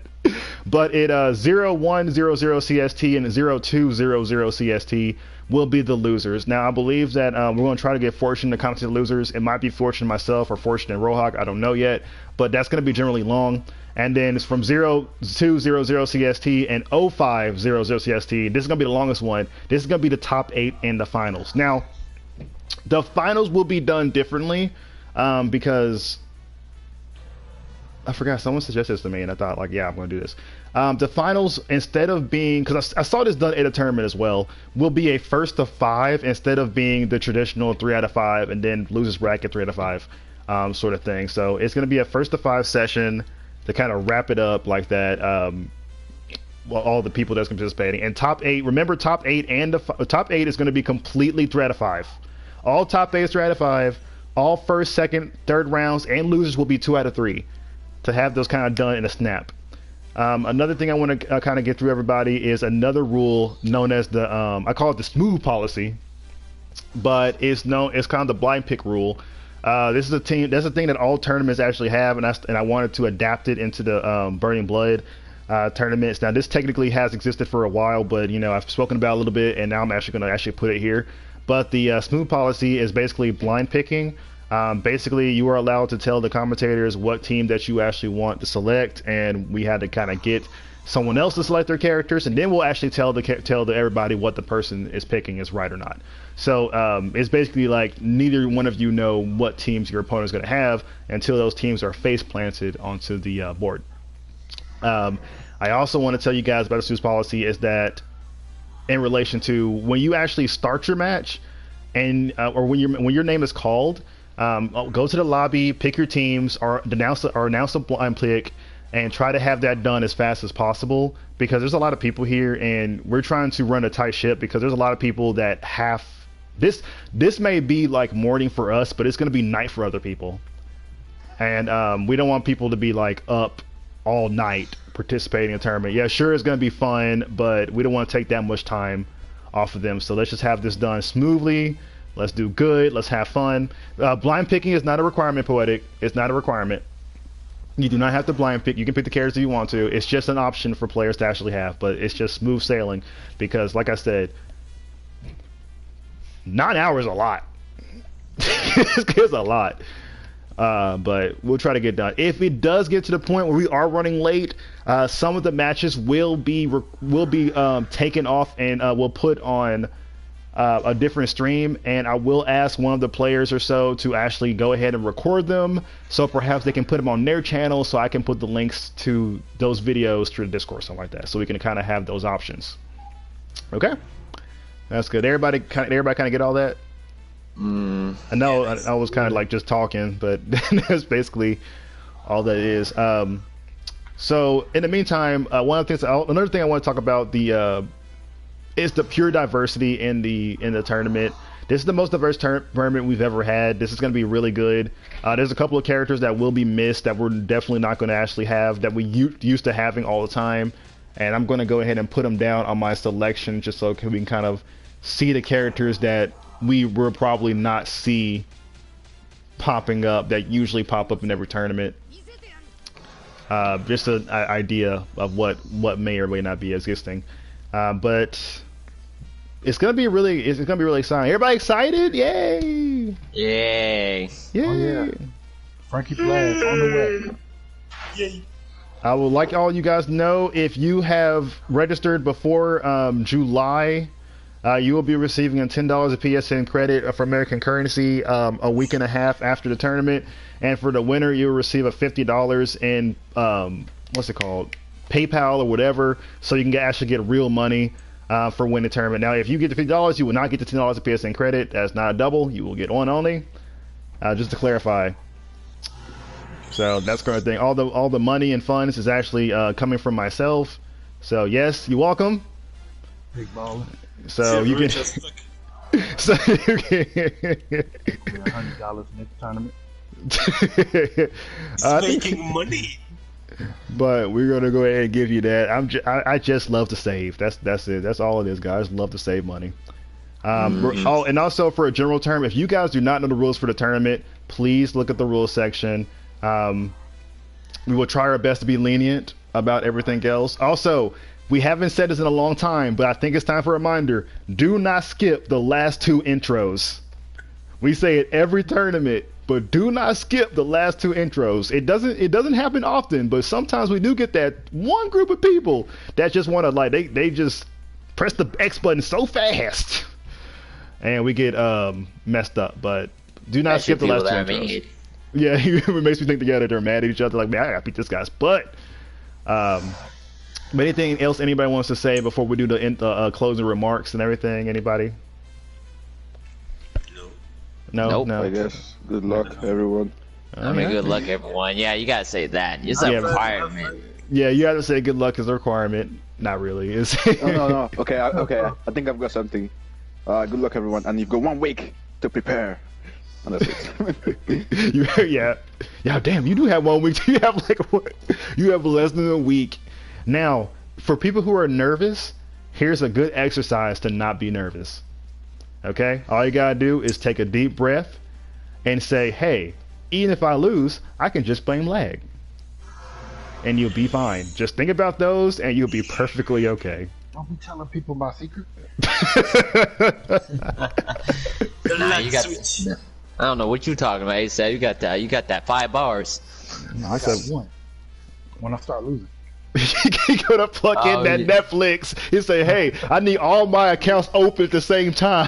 But at 01:00 CST and 02:00 CST will be the losers. Now, I believe that we're going to try to get Fortune to commentate the losers. It might be Fortune myself or Fortune and Rohawk. I don't know yet. But that's going to be generally long. And then it's from 02:00 CST and 05:00 CST. This is going to be the longest one. This is going to be the top 8 in the finals. Now, the finals will be done differently because I forgot someone suggested this to me, and I thought, like, yeah, I'm going to do this. The finals, instead of being, because I saw this done at a tournament as well, will be a first of 5 instead of being the traditional 3 out of 5 and then losers bracket 3 out of 5 sort of thing. So it's going to be a first of 5 session to kind of wrap it up like that. Well, all the people that's participating, and top 8. Remember, top 8 and top 8 is going to be completely 3 out of 5. All top 8 is 3 out of 5. All first, second, third rounds and losers will be 2 out of 3. To have those kind of done in a snap. Another thing I want to kind of get through everybody is another rule known as the I call it the smooth policy, but it's kind of the blind pick rule. This is a thing that all tournaments actually have, and I wanted to adapt it into the Burning Blood tournaments. Now this technically has existed for a while, but I've spoken about it a little bit, and now I'm actually going to put it here. But the smooth policy is basically blind picking. Basically, you are allowed to tell the commentators what team that you actually want to select, and we had to kind of get someone else to select their characters, and then we'll actually tell everybody what the person is picking is right or not. So it's basically like neither one of you know what teams your opponent is going to have until those teams are face planted onto the board. I also want to tell you guys about the smooth policy is that in relation to when you actually start your match, and or when your name is called. Go to the lobby, pick your teams, or announce a blind pick, and try to have that done as fast as possible. Because there's a lot of people here, and we're trying to run a tight ship. Because there's a lot of people that have this. This may be like morning for us, but it's going to be night for other people. And we don't want people to be like up all night participating in a tournament. Yeah, sure, it's going to be fun, but we don't want to take that much time off of them. So let's just have this done smoothly. Let's do good. Let's have fun. Blind picking is not a requirement, Poetic. It's not a requirement. You do not have to blind pick. You can pick the characters if you want to. It's just an option for players to actually have, but it's just smooth sailing because, like I said, 9 hours is a lot. It's a lot. But we'll try to get done. If it does get to the point where we are running late, some of the matches will be taken off and we'll put on a different stream, and I will ask one of the players or so to actually go ahead and record them, so perhaps they can put them on their channel, so I can put the links to those videos through the Discord or something like that, so we can kind of have those options. Okay, that's good. Everybody kind of get all that. I know I was kind of like just talking, but that's basically all that is. So in the meantime, another thing I want to talk about is the pure diversity in the tournament. This is the most diverse tournament we've ever had. This is going to be really good. There's a couple of characters that will be missed that we're definitely not going to actually have that we used to having all the time, and I'm going to go ahead and put them down on my selection just so we can kind of see the characters that we will probably not see popping up that usually pop up in every tournament. Just an idea of what may or may not be existing. But it's gonna be really exciting. Everybody excited? Yay! Yay! Yay! Oh, yeah. Frankie Blast on the way. Yay. I would like all you guys to know, if you have registered before July, you will be receiving a $10 of PSN credit for American currency a week and a half after the tournament, and for the winner, you'll receive a $50 in what's it called? PayPal or whatever, so you can actually get real money for winning the tournament. Now, if you get the $50, you will not get the $10 of PSN credit. That's not a double. You will get one only. Just to clarify. So that's the kind of thing. All the money and funds is actually coming from myself. So yes, you're welcome. Big baller. So you can. So you can. $100 next tournament. Making money. But we're gonna go ahead and give you that. I just love to save. That's it. That's all it is, guys. Love to save money. Oh, and also for a general term, if you guys do not know the rules for the tournament, please look at the rules section. We will try our best to be lenient about everything else. Also, we haven't said this in a long time, but I think it's time for a reminder. Do not skip the last 2 intros. We say it every tournament, but do not skip the last 2 intros. It doesn't happen often, but sometimes we do get that one group of people that just want to they just press the X button so fast, and we get messed up. But do not skip the last 2 intros. Yeah, it makes me think together they're mad at each other. Like, man, I gotta beat this guy's butt. But anything else anybody wants to say before we do the closing remarks and everything? Anybody? No. I guess. Good luck, everyone. I mean, good luck, everyone. Yeah, you gotta say that. It's a requirement. Yeah, you have to say good luck is a requirement. Not really. It's No. Okay. I think I've got something. Good luck, everyone, and you've got 1 week to prepare. And that's it. Yeah. Damn, you do have 1 week. You have you have less than a week. Now, for people who are nervous, here's a good exercise to not be nervous. Okay? All you gotta do is take a deep breath and say, hey, even if I lose, I can just blame lag. And you'll be fine. Just think about those and you'll be perfectly okay. Don't be telling people my secret. I don't know what you talking about. He said you got that 5 bars. No, I got 1. When I start losing. You gotta plug in that Netflix. You say, hey, I need all my accounts open at the same time.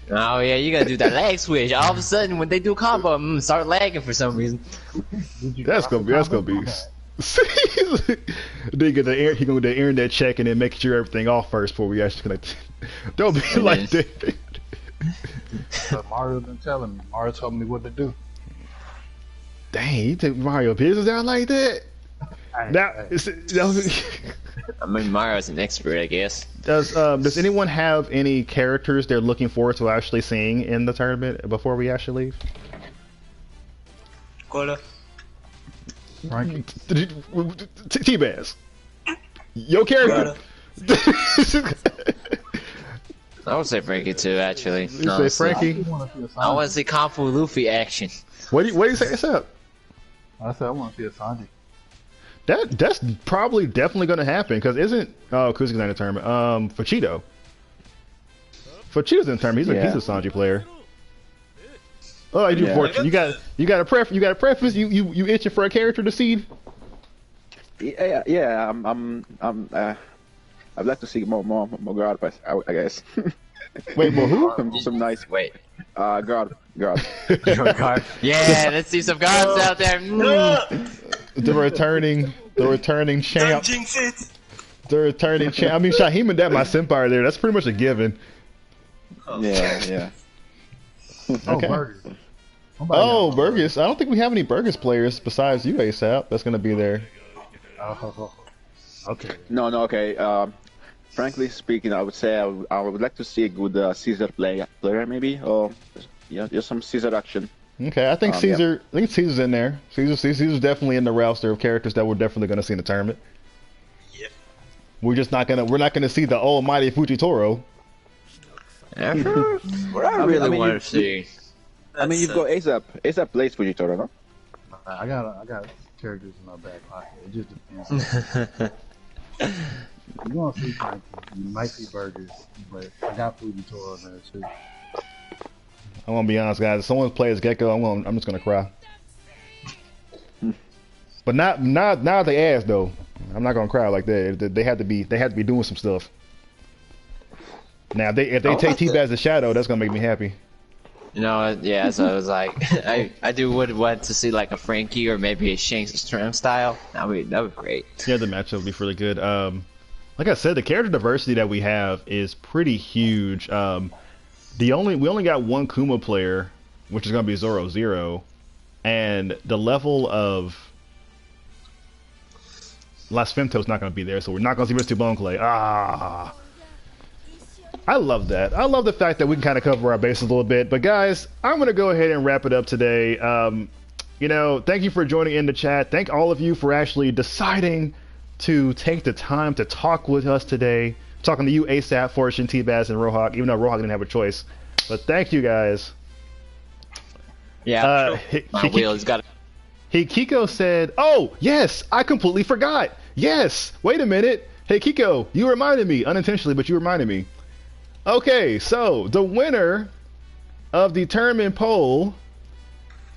Oh yeah, you gotta do that lag switch. All of a sudden, when they do combo, start lagging for some reason. That's gonna be. He gonna do the internet check and then make sure everything off first before we actually connect. Don't be like that. But Mario been telling me. Mario told me what to do. Dang, you take Mario business out like that? I mean, Mario's an expert, I guess. Does anyone have any characters they're looking forward to actually seeing in the tournament before we actually leave? Cola. Frankie. T-Bass. Your character. I would say Frankie too, actually. You say Frankie? I want to see Kung Fu Luffy action. What do you say? What's up? I said I want to see a Sanji. That's probably definitely going to happen because isn't Kuzuki's not in the tournament. Fuchido. Fuchido's in the tournament. He's a Sanji player. Oh, I do fortune. You got a preference. You itching for a character to see? Yeah. I'd like to see more guard, but I guess. Wait, well, who? Some nice. Wait. Guard. Yeah, let's see some guards out there. The returning champ. The returning champ. I mean, Shaheem and that my senpai there. That's pretty much a given. Yeah. Okay. Burgers. Burgers. I don't think we have any Burgers players besides you, ASAP. That's gonna be there. Okay. No. Okay. Frankly speaking, I would say I would like to see a good Caesar player maybe, or just some Caesar action. Okay, I think Caesar. I think Caesar's in there. Caesar's definitely in the roster of characters that we're definitely gonna see in the tournament. Yep. We're not gonna see the almighty Fujitoro. Yeah, what I really want to see. I mean, you've got ASAP. ASAP plays Fujitoro, no? I got characters in my back pocket. It just depends. You're gonna see Frankie. You might see Burgers, but I got Fujitoro in there too. I'm gonna be honest, guys. If someone plays Gecko, I'm just gonna cry. But not the ass though. I'm not gonna cry like that. They had to be doing some stuff. Now if they take T-Baz as a shadow, that's gonna make me happy. You know, yeah. So I was like, I would want to see like a Frankie or maybe a Shanks Stram style. That would be great. Yeah, the matchup would be really good. Like I said, the character diversity that we have is pretty huge. We only got one Kuma player, which is gonna be Zoro Zero, and the level of Las Femto's not gonna be there, so we're not gonna see Mr. Bone Clay. I love that. I love the fact that we can kind of cover our bases a little bit. But guys, I'm gonna go ahead and wrap it up today. Thank you for joining in the chat. Thank all of you for actually deciding to take the time to talk with us today. I'm talking to you, ASAP, Fortune, T-Baz, and Rohawk, even though Rohawk didn't have a choice. But thank you guys. Yeah, my wheel's got. Hey, Kiko said, "Oh yes, I completely forgot. Yes, wait a minute. Hey Kiko, you reminded me unintentionally, but you reminded me. Okay, so the winner of the tournament poll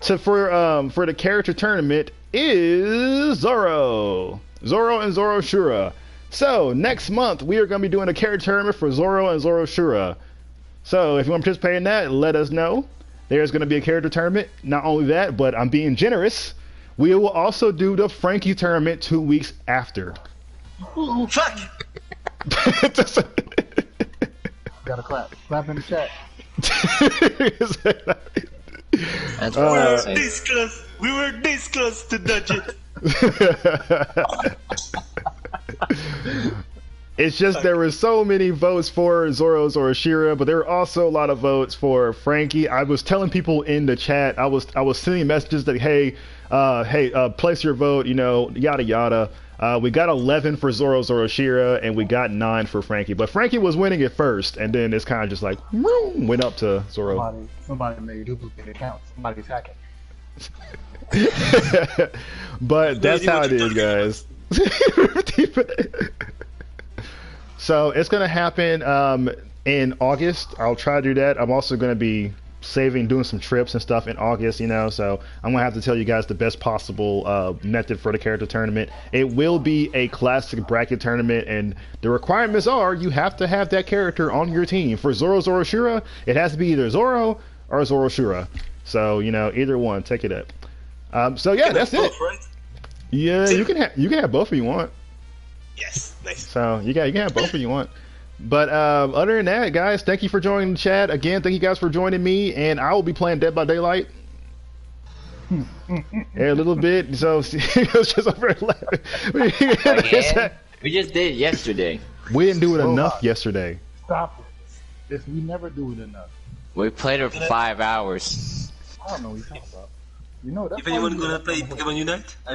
for the character tournament is Zoro and Zoro Shura. So next month we are going to be doing a character tournament for Zoro and Zoro Shura. So if you want to participate in that, let us know. There's going to be a character tournament. Not only that, but I'm being generous. We will also do the Frankie tournament 2 weeks after. Ooh, fuck! Gotta clap in the chat. That's We were this close to dodge it. It's just there were so many votes for Zoro Shira, but there were also a lot of votes for Frankie. I was telling people in the chat, I was sending messages that hey, place your vote, yada yada. We got 11 for Zoro Shira, and we got 9 for Frankie. But Frankie was winning it first, and then it's kind of just like went up to Zoro. Somebody made duplicate accounts. Somebody's hacking. But that's how it is, guys. So it's gonna happen in August. I'll try to do that. I'm also gonna be doing some trips and stuff in August, so I'm gonna have to tell you guys the best possible method for the character tournament. It will be a classic bracket tournament, and the requirements are you have to have that character on your team. For Zoro Shura, it has to be either Zoro or Zoro Shura. So either one, take it up. So yeah, that's it. Right? Yeah, you can have both if you want. Yes, nice. So you can have both if you want. But other than that, guys, thank you for joining the chat. Again, thank you guys for joining me, and I will be playing Dead by Daylight. A little bit. So it was just over 11. We just did yesterday. We didn't do it enough yesterday. Stop it. We never do it enough. We played it for 5 hours. I don't know what you're talking about. That's if anyone gonna play Pokemon Unite, I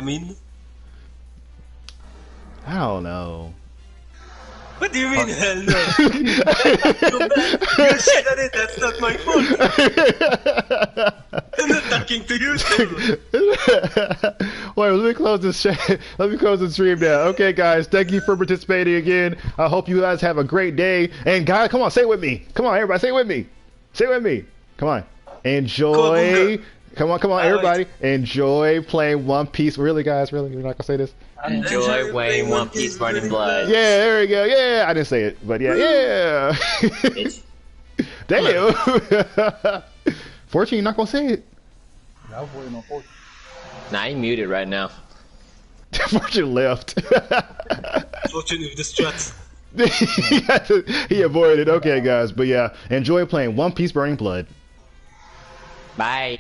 don't know. What do you mean, hell no? You shit at it, that's not my fault. I'm not talking to you, Silvo. Wait, let me close this let me close the stream now. Okay, guys, thank you for participating again. I hope you guys have a great day. And guys, come on, say it with me. Come on, everybody, say it with me. Say it with me. Come on. Enjoy. Come on, everybody. Enjoy playing One Piece. Really, guys? Really? You're not gonna say this? Enjoy playing One Piece Burning Blood. Yeah, there we go. Yeah, I didn't say it, but yeah. Damn. 14, you're not gonna say it. I was waiting on 14. Nah, he muted right now. Fortune left. Fortune with the struts. He avoided it. Okay, guys, but yeah, enjoy playing One Piece Burning Blood. Bye.